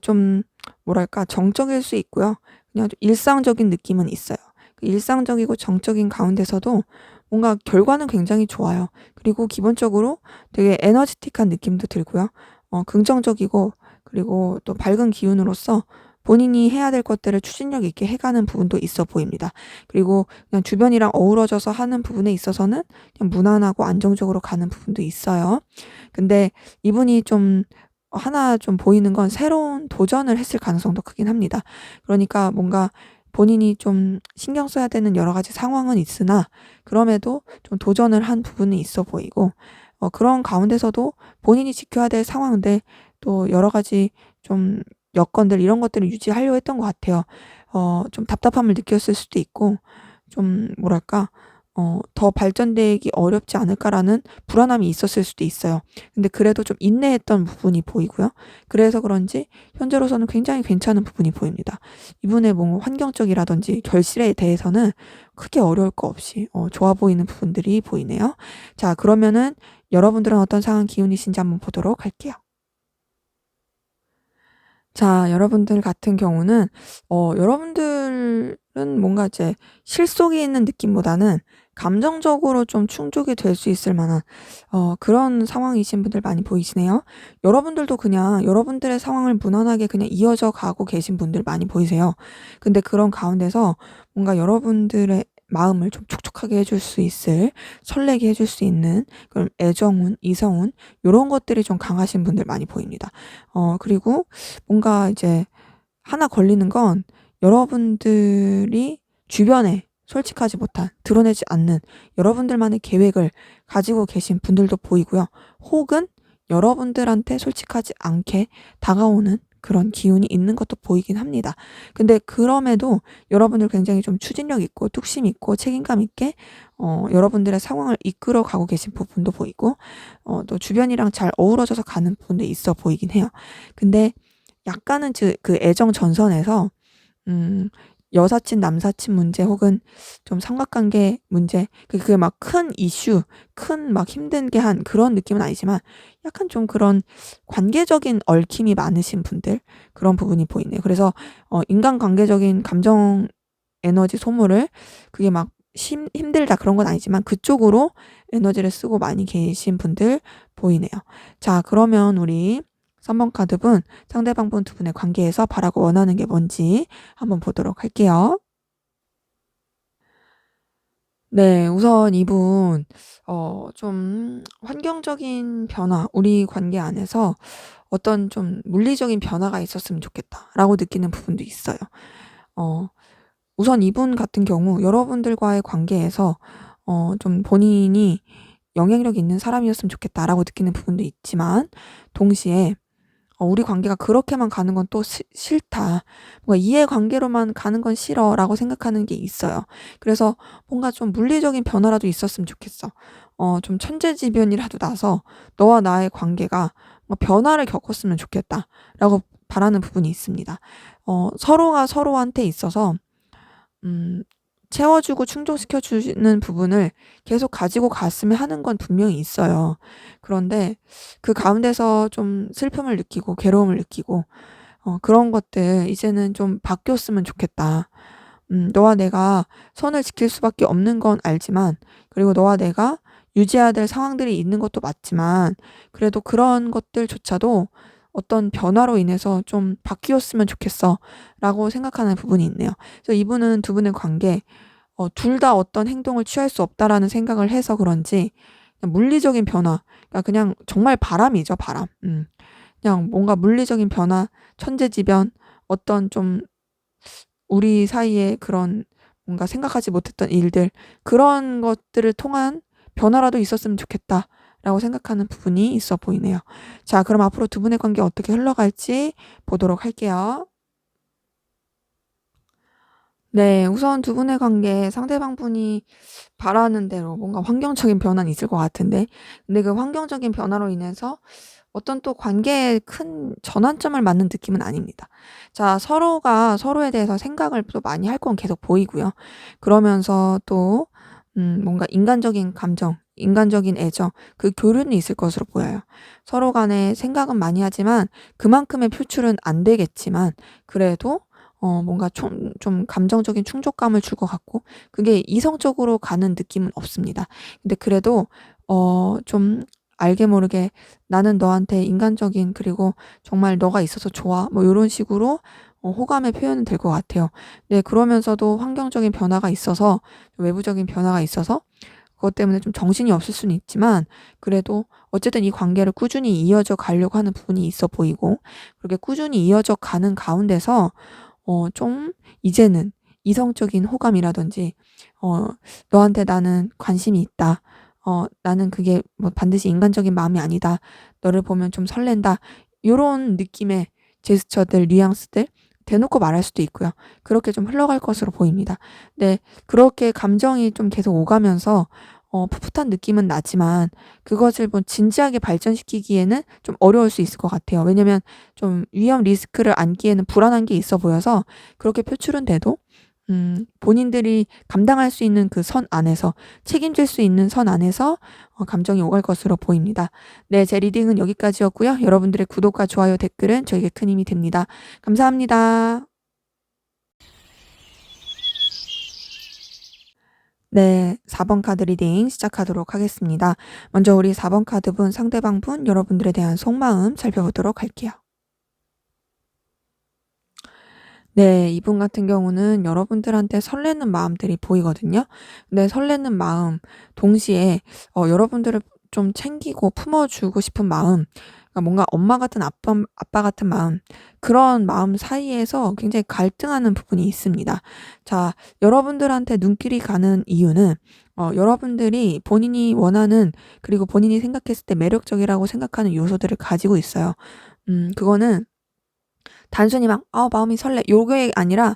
좀 뭐랄까 정적일 수 있고요. 그냥 좀 일상적인 느낌은 있어요. 그 일상적이고 정적인 가운데서도 뭔가 결과는 굉장히 좋아요. 그리고 기본적으로 되게 에너지틱한 느낌도 들고요. 긍정적이고, 그리고 또 밝은 기운으로서 본인이 해야 될 것들을 추진력 있게 해가는 부분도 있어 보입니다. 그리고 그냥 주변이랑 어우러져서 하는 부분에 있어서는 그냥 무난하고 안정적으로 가는 부분도 있어요. 근데 이분이 좀 하나 좀 보이는 건 새로운 도전을 했을 가능성도 크긴 합니다. 그러니까 뭔가 본인이 좀 신경 써야 되는 여러 가지 상황은 있으나 그럼에도 좀 도전을 한 부분이 있어 보이고, 그런 가운데서도 본인이 지켜야 될 상황들, 또 여러 가지 좀 여건들, 이런 것들을 유지하려고 했던 것 같아요. 좀 답답함을 느꼈을 수도 있고, 좀 뭐랄까 더 발전되기 어렵지 않을까라는 불안함이 있었을 수도 있어요. 근데 그래도 좀 인내했던 부분이 보이고요. 그래서 그런지 현재로서는 굉장히 괜찮은 부분이 보입니다. 이분의 뭐 환경적이라든지 결실에 대해서는 크게 어려울 거 없이 좋아 보이는 부분들이 보이네요. 자, 그러면은 여러분들은 어떤 상황 기운이신지 한번 보도록 할게요. 자, 여러분들 같은 경우는 여러분들은 뭔가 이제 실속이 있는 느낌보다는 감정적으로 좀 충족이 될 수 있을 만한 그런 상황이신 분들 많이 보이시네요. 여러분들도 그냥 여러분들의 상황을 무난하게 그냥 이어져 가고 계신 분들 많이 보이세요. 근데 그런 가운데서 뭔가 여러분들의 마음을 좀 촉촉하게 해줄 수 있을, 설레게 해줄 수 있는 그런 애정운, 이성운 요런 것들이 좀 강하신 분들 많이 보입니다. 그리고 뭔가 이제 하나 걸리는 건 여러분들이 주변에 솔직하지 못한, 드러내지 않는 여러분들만의 계획을 가지고 계신 분들도 보이고요. 혹은 여러분들한테 솔직하지 않게 다가오는 그런 기운이 있는 것도 보이긴 합니다. 근데 그럼에도 여러분들 굉장히 좀 추진력 있고 뚝심 있고 책임감 있게 여러분들의 상황을 이끌어 가고 계신 부분도 보이고 또 주변이랑 잘 어우러져서 가는 부분도 있어 보이긴 해요. 근데 약간은 그 애정 전선에서 여사친, 남사친 문제 혹은 좀 삼각관계 문제, 그게 막 큰 이슈, 큰 막 힘들게 한 그런 느낌은 아니지만 약간 좀 그런 관계적인 얽힘이 많으신 분들, 그런 부분이 보이네요. 그래서 인간관계적인 감정 에너지 소모를 그게 막 힘들다 그런 건 아니지만 그쪽으로 에너지를 쓰고 많이 계신 분들 보이네요. 자, 그러면 우리 3번 카드분, 상대방분 두 분의 관계에서 바라고 원하는 게 뭔지 한번 보도록 할게요. 네, 우선 이분, 좀 환경적인 변화, 우리 관계 안에서 어떤 좀 물리적인 변화가 있었으면 좋겠다라고 느끼는 부분도 있어요. 어, 우선 이분 같은 경우 여러분들과의 관계에서 좀 본인이 영향력 있는 사람이었으면 좋겠다라고 느끼는 부분도 있지만 동시에 우리 관계가 그렇게만 가는 건 또 싫다. 뭔가 이해관계로만 가는 건 싫어라고 생각하는 게 있어요. 그래서 뭔가 좀 물리적인 변화라도 있었으면 좋겠어. 좀 천재지변이라도 나서 너와 나의 관계가 변화를 겪었으면 좋겠다라고 바라는 부분이 있습니다. 서로가 서로한테 있어서 음 채워주고 충족시켜 주는 부분을 계속 가지고 갔으면 하는 건 분명히 있어요. 그런데 그 가운데서 좀 슬픔을 느끼고 괴로움을 느끼고 그런 것들 이제는 좀 바뀌었으면 좋겠다. 너와 내가 선을 지킬 수밖에 없는 건 알지만 그리고 너와 내가 유지해야 될 상황들이 있는 것도 맞지만 그래도 그런 것들조차도 어떤 변화로 인해서 좀 바뀌었으면 좋겠어라고 생각하는 부분이 있네요. 그래서 이분은 두 분의 관계 둘 다 어떤 행동을 취할 수 없다라는 생각을 해서 그런지 그냥 물리적인 변화, 그러니까 그냥 정말 바람이죠, 바람. 그냥 뭔가 물리적인 변화, 천재지변, 어떤 좀 우리 사이에 그런 뭔가 생각하지 못했던 일들, 그런 것들을 통한 변화라도 있었으면 좋겠다라고 생각하는 부분이 있어 보이네요. 자, 그럼 앞으로 두 분의 관계 어떻게 흘러갈지 보도록 할게요. 네, 우선 두 분의 관계 상대방 분이 바라는 대로 뭔가 환경적인 변화는 있을 것 같은데, 근데 그 환경적인 변화로 인해서 어떤 또 관계에 큰 전환점을 맞는 느낌은 아닙니다. 자, 서로가 서로에 대해서 생각을 또 많이 할 건 계속 보이고요. 그러면서 또, 뭔가 인간적인 감정, 인간적인 애정, 그 교류는 있을 것으로 보여요. 서로 간에 생각은 많이 하지만 그만큼의 표출은 안 되겠지만, 그래도 뭔가 좀 감정적인 충족감을 줄 것 같고, 그게 이성적으로 가는 느낌은 없습니다. 근데 그래도, 좀 알게 모르게 나는 너한테 인간적인 그리고 정말 너가 있어서 좋아. 뭐 요런 식으로 호감의 표현은 될 것 같아요. 네, 그러면서도 환경적인 변화가 있어서 외부적인 변화가 있어서 그것 때문에 좀 정신이 없을 수는 있지만 그래도 어쨌든 이 관계를 꾸준히 이어져 가려고 하는 부분이 있어 보이고 그렇게 꾸준히 이어져 가는 가운데서 좀 이제는 이성적인 호감이라든지 어 "너한테 나는 관심이 있다. 나는 그게 뭐 반드시 인간적인 마음이 아니다. 너를 보면 좀 설렌다." 요런 느낌의 제스처들, 뉘앙스들 대놓고 말할 수도 있고요. 그렇게 좀 흘러갈 것으로 보입니다. 네. 그렇게 감정이 좀 계속 오가면서 풋풋한 느낌은 나지만 그것을 뭐 진지하게 발전시키기에는 좀 어려울 수 있을 것 같아요. 왜냐면 좀 위험 리스크를 안기에는 불안한 게 있어 보여서 그렇게 표출은 돼도 본인들이 감당할 수 있는 그 선 안에서 책임질 수 있는 선 안에서 감정이 오갈 것으로 보입니다. 네, 제 리딩은 여기까지였고요. 여러분들의 구독과 좋아요, 댓글은 저에게 큰 힘이 됩니다. 감사합니다. 네, 4번 카드 리딩 시작하도록 하겠습니다. 먼저 우리 4번 카드분, 상대방 분, 여러분들에 대한 속마음 살펴보도록 할게요. 네. 이분 같은 경우는 여러분들한테 설레는 마음들이 보이거든요. 근데 설레는 마음 동시에 여러분들을 좀 챙기고 품어 주고 싶은 마음, 그러니까 뭔가 엄마 같은 아빠 같은 마음, 그런 마음 사이에서 굉장히 갈등하는 부분이 있습니다. 자, 여러분들한테 눈길이 가는 이유는 여러분들이 본인이 원하는, 그리고 본인이 생각했을 때 매력적이라고 생각하는 요소들을 가지고 있어요. 그거는 단순히 막 '아 마음이 설레.' 요게 아니라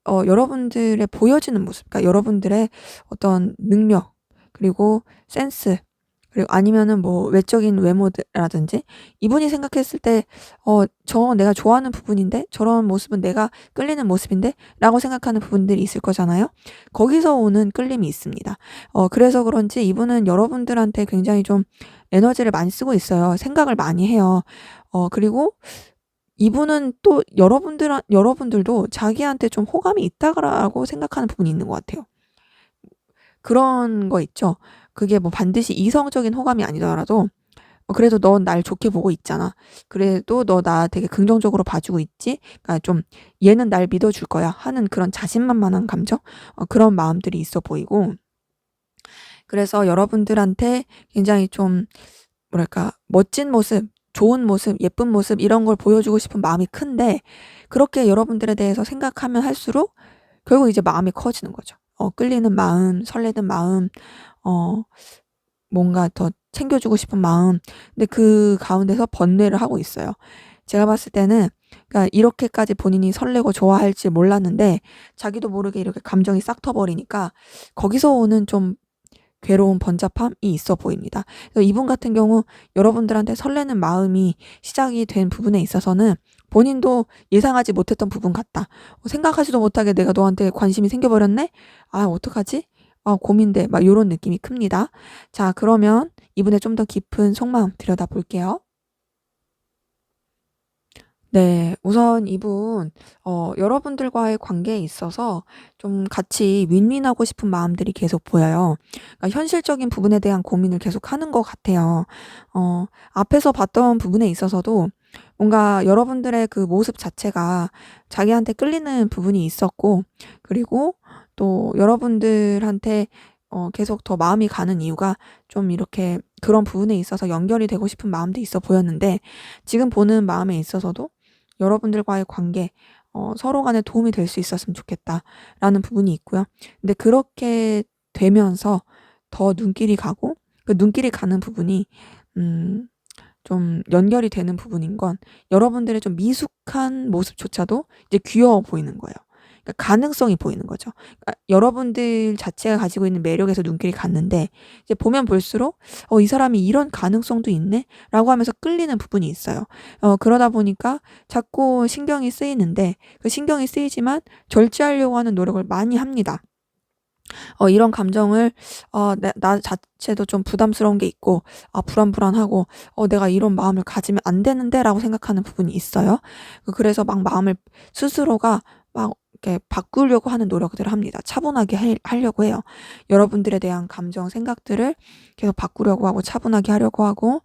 여러분들의 보여지는 모습, 그러니까 여러분들의 어떤 능력, 그리고 센스, 그리고 아니면은 뭐 외적인 외모라든지, 이분이 생각했을 때 '저 내가 좋아하는 부분인데? 저런 모습은 내가 끌리는 모습인데?'라고 생각하는 부분들이 있을 거잖아요. 거기서 오는 끌림이 있습니다. 그래서 그런지 이분은 여러분들한테 굉장히 좀 에너지를 많이 쓰고 있어요. 생각을 많이 해요. 그리고 이분은 또 여러분들도 자기한테 좀 호감이 있다라고 생각하는 부분이 있는 것 같아요. 그런 거 있죠. 그게 뭐 반드시 이성적인 호감이 아니더라도 그래도 "넌 날 좋게 보고 있잖아. 그래도 너 나 되게 긍정적으로 봐주고 있지. 그러니까 좀 얘는 날 믿어줄 거야." 하는 그런 자신만만한 감정, 그런 마음들이 있어 보이고, 그래서 여러분들한테 굉장히 좀 뭐랄까 멋진 모습, 좋은 모습, 예쁜 모습, 이런 걸 보여주고 싶은 마음이 큰데, 그렇게 여러분들에 대해서 생각하면 할수록 결국 이제 마음이 커지는 거죠. 끌리는 마음, 설레는 마음, 어 뭔가 더 챙겨주고 싶은 마음. 근데 그 가운데서 번뇌를 하고 있어요. 제가 봤을 때는, 그러니까 이렇게까지 본인이 설레고 좋아할지 몰랐는데 자기도 모르게 이렇게 감정이 싹 터버리니까 거기서 오는 좀 괴로운 번잡함이 있어 보입니다. 그래서 이분 같은 경우 여러분들한테 설레는 마음이 시작이 된 부분에 있어서는 본인도 예상하지 못했던 부분 같다. 생각하지도 못하게 '내가 너한테 관심이 생겨 버렸네. 아 어떡하지? 아 고민돼.' 막 요런 느낌이 큽니다. 자, 그러면 이분의 좀 더 깊은 속마음 들여다볼게요. 네. 우선 이분 여러분들과의 관계에 있어서 좀 같이 윈윈하고 싶은 마음들이 계속 보여요. 그러니까 현실적인 부분에 대한 고민을 계속하는 것 같아요. 앞에서 봤던 부분에 있어서도 뭔가 여러분들의 그 모습 자체가 자기한테 끌리는 부분이 있었고, 그리고 또 여러분들한테 계속 더 마음이 가는 이유가 좀 이렇게 그런 부분에 있어서 연결이 되고 싶은 마음도 있어 보였는데, 지금 보는 마음에 있어서도 여러분들과의 관계, 서로 간에 도움이 될 수 있었으면 좋겠다라는 부분이 있고요. 근데 그렇게 되면서 더 눈길이 가고, 그 눈길이 가는 부분이 음 좀 연결이 되는 부분인 건, 여러분들의 좀 미숙한 모습조차도 이제 귀여워 보이는 거예요. 그러니까 가능성이 보이는 거죠. 그러니까 여러분들 자체가 가지고 있는 매력에서 눈길이 갔는데, 이제 보면 볼수록 '이 사람이 이런 가능성도 있네.'라고 하면서 끌리는 부분이 있어요. 그러다 보니까 자꾸 신경이 쓰이는데, 그 신경이 쓰이지만 절제하려고 하는 노력을 많이 합니다. 이런 감정을 나 자체도 좀 부담스러운 게 있고, 불안불안하고 '내가 이런 마음을 가지면 안 되는데.'라고 생각하는 부분이 있어요. 그래서 막 마음을 스스로가 막 이렇게 바꾸려고 하는 노력들을 합니다. 차분하게 하려고 해요. 여러분들에 대한 감정, 생각들을 계속 바꾸려고 하고 차분하게 하려고 하고,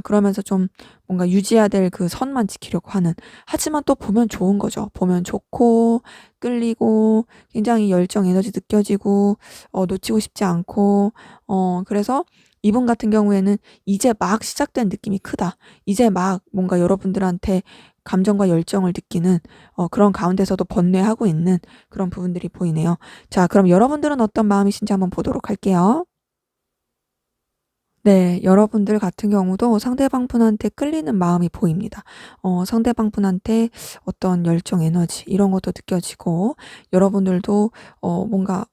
그러면서 좀 뭔가 유지해야 될 그 선만 지키려고 하는. 하지만 또 보면 좋은 거죠. 보면 좋고 끌리고 굉장히 열정, 에너지 느껴지고 놓치고 싶지 않고, 그래서 이분 같은 경우에는 이제 막 시작된 느낌이 크다. 이제 막 뭔가 여러분들한테 감정과 열정을 느끼는, 그런 가운데서도 번뇌하고 있는 그런 부분들이 보이네요. 자, 그럼 여러분들은 어떤 마음이신지 한번 보도록 할게요. 네. 여러분들 같은 경우도 상대방 분한테 끌리는 마음이 보입니다. 상대방 분한테 어떤 열정, 에너지 이런 것도 느껴지고, 여러분들도 뭔가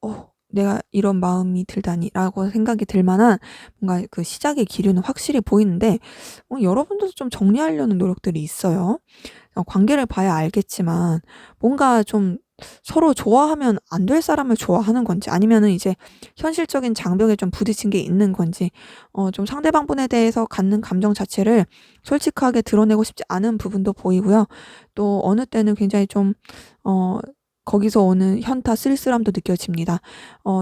'내가 이런 마음이 들다니.'라고 생각이 들 만한 뭔가 그 시작의 기류는 확실히 보이는데, 여러분들도 좀 정리하려는 노력들이 있어요. 관계를 봐야 알겠지만 뭔가 좀 서로 좋아하면 안 될 사람을 좋아하는 건지, 아니면은 이제 현실적인 장벽에 좀 부딪힌 게 있는 건지, 좀 상대방분에 대해서 갖는 감정 자체를 솔직하게 드러내고 싶지 않은 부분도 보이고요. 또 어느 때는 굉장히 좀 어 거기서 오는 현타, 쓸쓸함도 느껴집니다.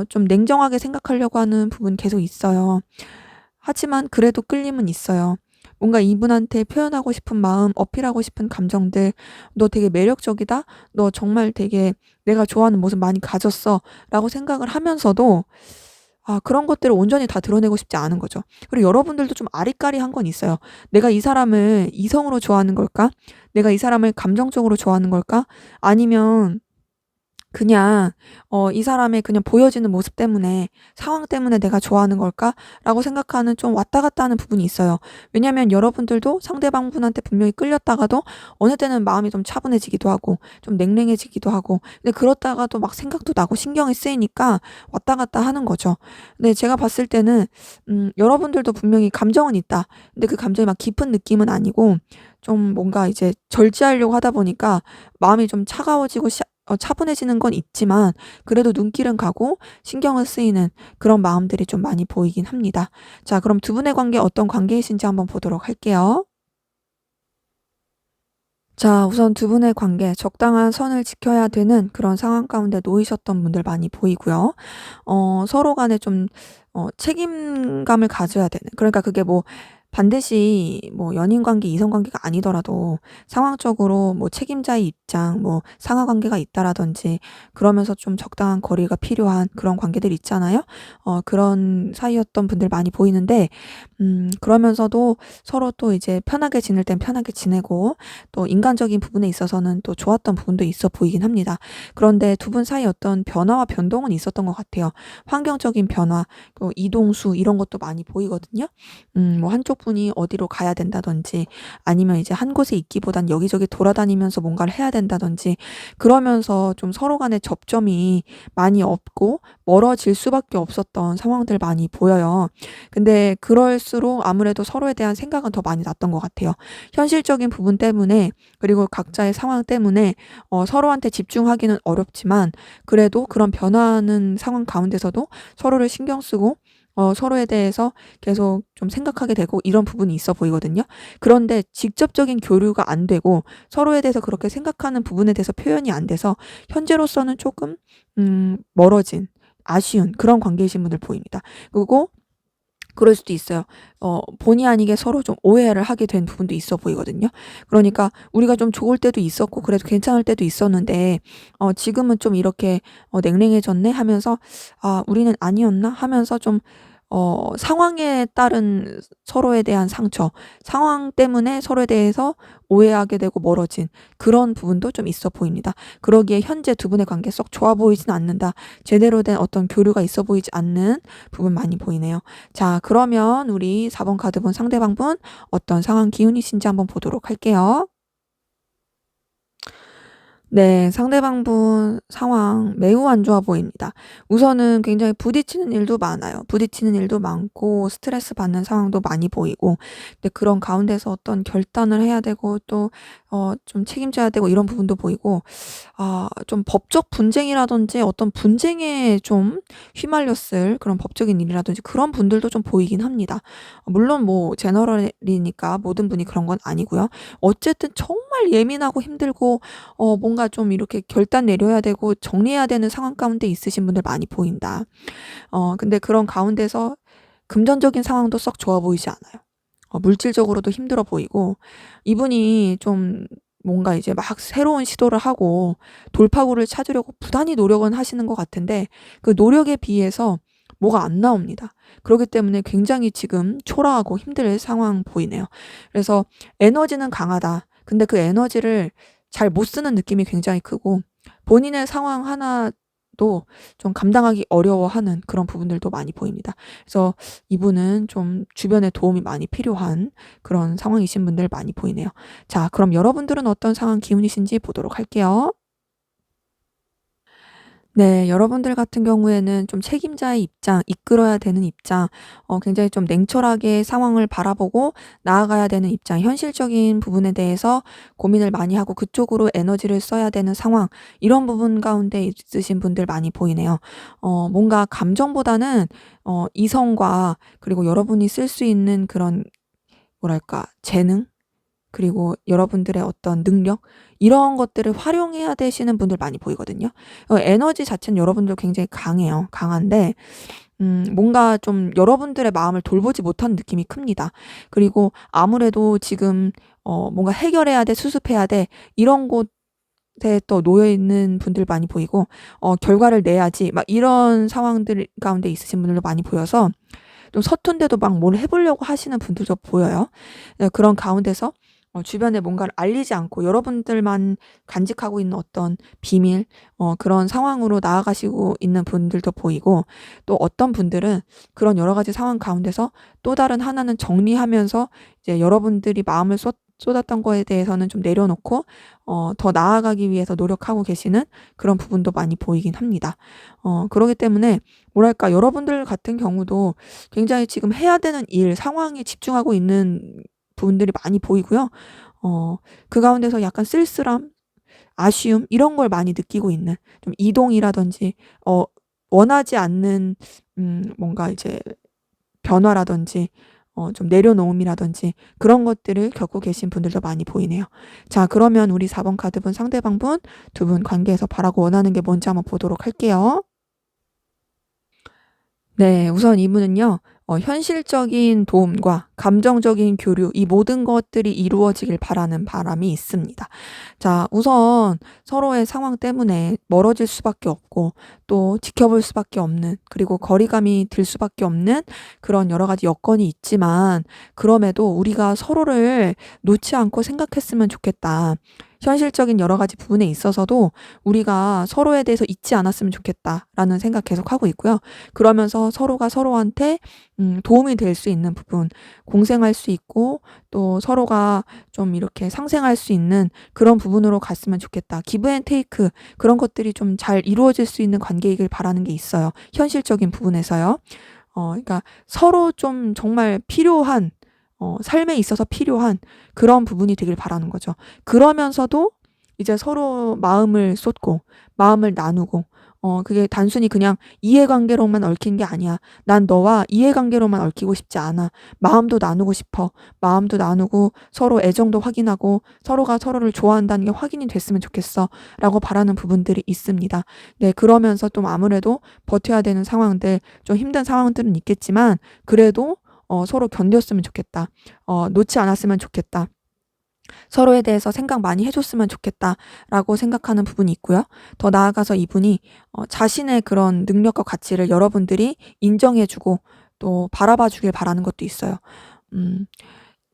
좀 냉정하게 생각하려고 하는 부분 계속 있어요. 하지만 그래도 끌림은 있어요. 뭔가 이분한테 표현하고 싶은 마음, 어필하고 싶은 감정들, "너 되게 매력적이다. 너 정말 되게 내가 좋아하는 모습 많이 가졌어."라고 생각을 하면서도 그런 것들을 온전히 다 드러내고 싶지 않은 거죠. 그리고 여러분들도 좀 아리까리한 건 있어요. '내가 이 사람을 이성으로 좋아하는 걸까? 내가 이 사람을 감정적으로 좋아하는 걸까? 아니면 그냥 이 사람의 그냥 보여지는 모습 때문에, 상황 때문에 내가 좋아하는 걸까?'라고 생각하는 좀 왔다 갔다 하는 부분이 있어요. 왜냐면 여러분들도 상대방 분한테 분명히 끌렸다가도 어느 때는 마음이 좀 차분해지기도 하고 좀 냉랭해지기도 하고, 근데 그렇다가도 막 생각도 나고 신경이 쓰이니까 왔다 갔다 하는 거죠. 근데 제가 봤을 때는 여러분들도 분명히 감정은 있다. 근데 그 감정이 막 깊은 느낌은 아니고 좀 뭔가 이제 절제하려고 하다 보니까 마음이 좀 차가워지고 차분해지는 건 있지만, 그래도 눈길은 가고 신경은 쓰이는 그런 마음들이 좀 많이 보이긴 합니다. 자, 그럼 두 분의 관계 어떤 관계이신지 한번 보도록 할게요. 자, 우선 두 분의 관계 적당한 선을 지켜야 되는 그런 상황 가운데 놓이셨던 분들 많이 보이고요. 서로 간에 좀 책임감을 가져야 되는, 그러니까 그게 뭐 반드시 뭐 연인 관계, 이성 관계가 아니더라도 상황적으로 뭐 책임자의 입장, 뭐 상하 관계가 있다라든지 그러면서 좀 적당한 거리가 필요한 그런 관계들 있잖아요. 그런 사이였던 분들 많이 보이는데, 그러면서도 서로 또 이제 편하게 지낼 땐 편하게 지내고 또 인간적인 부분에 있어서는 또 좋았던 부분도 있어 보이긴 합니다. 그런데 두 분 사이에 어떤 변화와 변동은 있었던 것 같아요. 환경적인 변화, 또 이동수 이런 것도 많이 보이거든요. 뭐 한쪽 분이 어디로 가야 된다든지, 아니면 이제 한 곳에 있기보단 여기저기 돌아다니면서 뭔가를 해야 된다든지, 그러면서 좀 서로 간의 접점이 많이 없고 멀어질 수밖에 없었던 상황들 많이 보여요. 근데 그럴수록 아무래도 서로에 대한 생각은 더 많이 났던 것 같아요. 현실적인 부분 때문에, 그리고 각자의 상황 때문에 서로한테 집중하기는 어렵지만, 그래도 그런 변화하는 상황 가운데서도 서로를 신경 쓰고 서로에 대해서 계속 좀 생각하게 되고 이런 부분이 있어 보이거든요. 그런데 직접적인 교류가 안 되고 서로에 대해서 그렇게 생각하는 부분에 대해서 표현이 안 돼서 현재로서는 조금 멀어진, 아쉬운 그런 관계이신 분들 보입니다. 그리고 그럴 수도 있어요. 본의 아니게 서로 좀 오해를 하게 된 부분도 있어 보이거든요. 그러니까 우리가 좀 좋을 때도 있었고 그래도 괜찮을 때도 있었는데 지금은 좀 이렇게 '냉랭해졌네.' 하면서 '아 우리는 아니었나?' 하면서 좀 상황에 따른 서로에 대한 상처, 상황 때문에 서로에 대해서 오해하게 되고 멀어진 그런 부분도 좀 있어 보입니다. 그러기에 현재 두 분의 관계 썩 좋아 보이진 않는다. 제대로 된 어떤 교류가 있어 보이지 않는 부분 많이 보이네요. 자, 그러면 우리 4번 카드 본 상대방분 어떤 상황 기운이신지 한번 보도록 할게요. 네. 상대방분 상황 매우 안 좋아 보입니다. 우선은 굉장히 부딪히는 일도 많아요. 부딪히는 일도 많고 스트레스 받는 상황도 많이 보이고, 근데 그런 가운데서 어떤 결단을 해야 되고 또 좀 책임져야 되고 이런 부분도 보이고, 좀 법적 분쟁이라든지 어떤 분쟁에 좀 휘말렸을 그런 법적인 일이라든지 그런 분들도 좀 보이긴 합니다. 물론 뭐 제너럴이니까 모든 분이 그런 건 아니고요. 어쨌든 정말 예민하고 힘들고 뭔가 좀 이렇게 결단 내려야 되고 정리해야 되는 상황 가운데 있으신 분들 많이 보인다. 근데 그런 가운데서 금전적인 상황도 썩 좋아 보이지 않아요. 물질적으로도 힘들어 보이고, 이분이 좀 뭔가 이제 막 새로운 시도를 하고 돌파구를 찾으려고 부단히 노력은 하시는 것 같은데 그 노력에 비해서 뭐가 안 나옵니다. 그렇기 때문에 굉장히 지금 초라하고 힘들 상황 보이네요. 그래서 에너지는 강하다. 근데 그 에너지를 잘 못 쓰는 느낌이 굉장히 크고, 본인의 상황 하나도 좀 감당하기 어려워하는 그런 부분들도 많이 보입니다. 그래서 이분은 좀 주변에 도움이 많이 필요한 그런 상황이신 분들 많이 보이네요. 자, 그럼 여러분들은 어떤 상황 기운이신지 보도록 할게요. 네. 여러분들 같은 경우에는 좀 책임자의 입장, 이끌어야 되는 입장, 굉장히 좀 냉철하게 상황을 바라보고 나아가야 되는 입장, 현실적인 부분에 대해서 고민을 많이 하고 그쪽으로 에너지를 써야 되는 상황, 이런 부분 가운데 있으신 분들 많이 보이네요. 뭔가 감정보다는 이성과, 그리고 여러분이 쓸 수 있는 그런 뭐랄까 재능? 그리고 여러분들의 어떤 능력, 이런 것들을 활용해야 되시는 분들 많이 보이거든요. 에너지 자체는 여러분들 굉장히 강해요. 강한데 뭔가 좀 여러분들의 마음을 돌보지 못한 느낌이 큽니다. 그리고 아무래도 지금 뭔가 해결해야 돼, 수습해야 돼 이런 곳에 또 놓여 있는 분들 많이 보이고, 결과를 내야지 막 이런 상황들 가운데 있으신 분들도 많이 보여서 좀 서툰데도 막 뭘 해 보려고 하시는 분들도 보여요. 그런 가운데서 주변에 뭔가를 알리지 않고 여러분들만 간직하고 있는 어떤 비밀, 그런 상황으로 나아가시고 있는 분들도 보이고, 또 어떤 분들은 그런 여러 가지 상황 가운데서 또 다른 하나는 정리하면서 이제 여러분들이 마음을 쏟았던 거에 대해서는 좀 내려놓고 더 나아가기 위해서 노력하고 계시는 그런 부분도 많이 보이긴 합니다. 그러기 때문에 뭐랄까, 여러분들 같은 경우도 굉장히 지금 해야 되는 일, 상황에 집중하고 있는 부분들이 많이 보이고요. 그 가운데서 약간 쓸쓸함, 아쉬움 이런 걸 많이 느끼고 있는, 좀 이동이라든지 어 원하지 않는 뭔가 이제 변화라든지 좀 내려놓음이라든지 그런 것들을 겪고 계신 분들도 많이 보이네요. 자, 그러면 우리 4번 카드분 상대방분 두 분 관계에서 바라고 원하는 게 뭔지 한번 보도록 할게요. 네. 우선 이분은요. 현실적인 도움과 감정적인 교류, 이 모든 것들이 이루어지길 바라는 바람이 있습니다. 자, 우선 서로의 상황 때문에 멀어질 수밖에 없고, 또 지켜볼 수밖에 없는, 그리고 거리감이 들 수밖에 없는 그런 여러 가지 여건이 있지만, 그럼에도 우리가 서로를 놓지 않고 생각했으면 좋겠다. 현실적인 여러 가지 부분에 있어서도 우리가 서로에 대해서 잊지 않았으면 좋겠다라는 생각 계속하고 있고요. 그러면서 서로가 서로한테 도움이 될 수 있는 부분, 공생할 수 있고, 또 서로가 좀 이렇게 상생할 수 있는 그런 부분으로 갔으면 좋겠다. 기브 앤 테이크, 그런 것들이 좀 잘 이루어질 수 있는 관계이길 바라는 게 있어요. 현실적인 부분에서요. 그러니까 서로 좀 정말 필요한, 삶에 있어서 필요한 그런 부분이 되길 바라는 거죠. 그러면서도 이제 서로 마음을 쏟고 마음을 나누고, 그게 단순히 그냥 이해관계로만 얽힌 게 아니야. 난 너와 이해관계로만 얽히고 싶지 않아. 마음도 나누고 싶어. 마음도 나누고 서로 애정도 확인하고 서로가 서로를 좋아한다는 게 확인이 됐으면 좋겠어. 라고 바라는 부분들이 있습니다. 네, 그러면서 좀 아무래도 버텨야 되는 상황들, 좀 힘든 상황들은 있겠지만, 그래도 서로 견뎠으면 좋겠다. 놓지 않았으면 좋겠다. 서로에 대해서 생각 많이 해줬으면 좋겠다라고 생각하는 부분이 있고요. 더 나아가서 이분이 자신의 그런 능력과 가치를 여러분들이 인정해주고 또 바라봐 주길 바라는 것도 있어요. 음,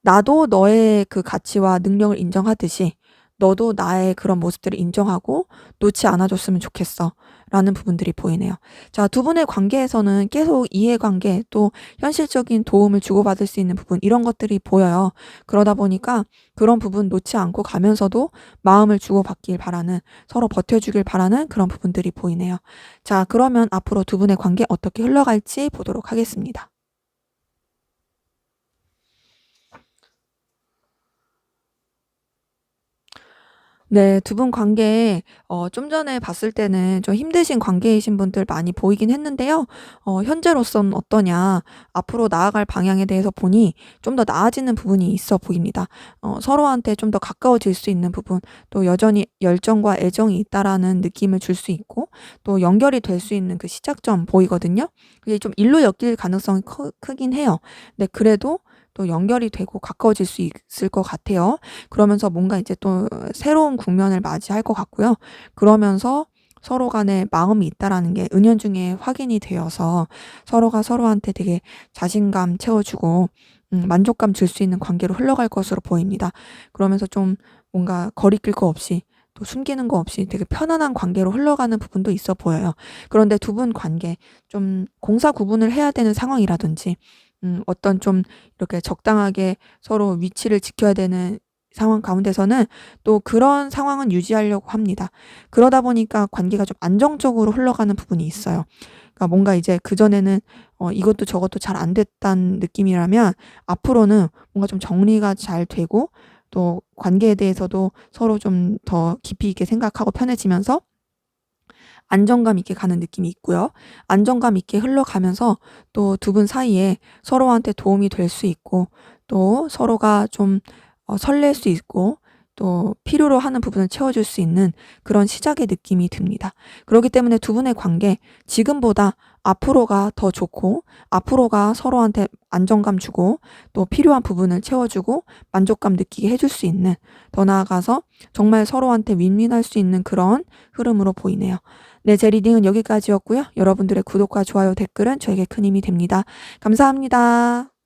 나도 너의 그 가치와 능력을 인정하듯이 너도 나의 그런 모습들을 인정하고 놓지 않아줬으면 좋겠어. 라는 부분들이 보이네요. 자, 두 분의 관계에서는 계속 이해관계, 또 현실적인 도움을 주고받을 수 있는 부분, 이런 것들이 보여요. 그러다 보니까 그런 부분 놓지 않고 가면서도 마음을 주고받길 바라는, 서로 버텨주길 바라는 그런 부분들이 보이네요. 자, 그러면 앞으로 두 분의 관계 어떻게 흘러갈지 보도록 하겠습니다. 네. 두 분 관계, 좀 전에 봤을 때는 좀 힘드신 관계이신 분들 많이 보이긴 했는데요. 현재로서는 어떠냐, 앞으로 나아갈 방향에 대해서 보니 좀 더 나아지는 부분이 있어 보입니다. 서로한테 좀 더 가까워질 수 있는 부분, 또 여전히 열정과 애정이 있다라는 느낌을 줄 수 있고, 또 연결이 될 수 있는 그 시작점 보이거든요. 그게 좀 일로 엮일 가능성이 크긴 해요. 근데 그래도 또 연결이 되고 가까워질 수 있을 것 같아요. 그러면서 뭔가 이제 또 새로운 국면을 맞이할 것 같고요. 그러면서 서로 간에 마음이 있다라는 게 은연중에 확인이 되어서 서로가 서로한테 되게 자신감 채워주고 만족감 줄 수 있는 관계로 흘러갈 것으로 보입니다. 그러면서 좀 뭔가 거리낄 거 없이, 또 숨기는 거 없이 되게 편안한 관계로 흘러가는 부분도 있어 보여요. 그런데 두 분 관계, 좀 공사 구분을 해야 되는 상황이라든지 어떤 좀 이렇게 적당하게 서로 위치를 지켜야 되는 상황 가운데서는 또 그런 상황은 유지하려고 합니다. 그러다 보니까 관계가 좀 안정적으로 흘러가는 부분이 있어요. 그러니까 뭔가 이제 그전에는 이것도 저것도 잘 안 됐다는 느낌이라면, 앞으로는 뭔가 좀 정리가 잘 되고, 또 관계에 대해서도 서로 좀 더 깊이 있게 생각하고 편해지면서 안정감 있게 가는 느낌이 있고요. 안정감 있게 흘러가면서 또 두 분 사이에 서로한테 도움이 될 수 있고, 또 서로가 좀 설렐 수 있고, 또 필요로 하는 부분을 채워줄 수 있는 그런 시작의 느낌이 듭니다. 그렇기 때문에 두 분의 관계 지금보다 앞으로가 더 좋고 앞으로가 서로한테 안정감 주고 또 필요한 부분을 채워주고 만족감 느끼게 해줄 수 있는 더 나아가서 정말 서로한테 윈윈할 수 있는 그런 흐름으로 보이네요. 네, 제 리딩은 여기까지였고요. 여러분들의 구독과 좋아요, 댓글은 저에게 큰 힘이 됩니다. 감사합니다.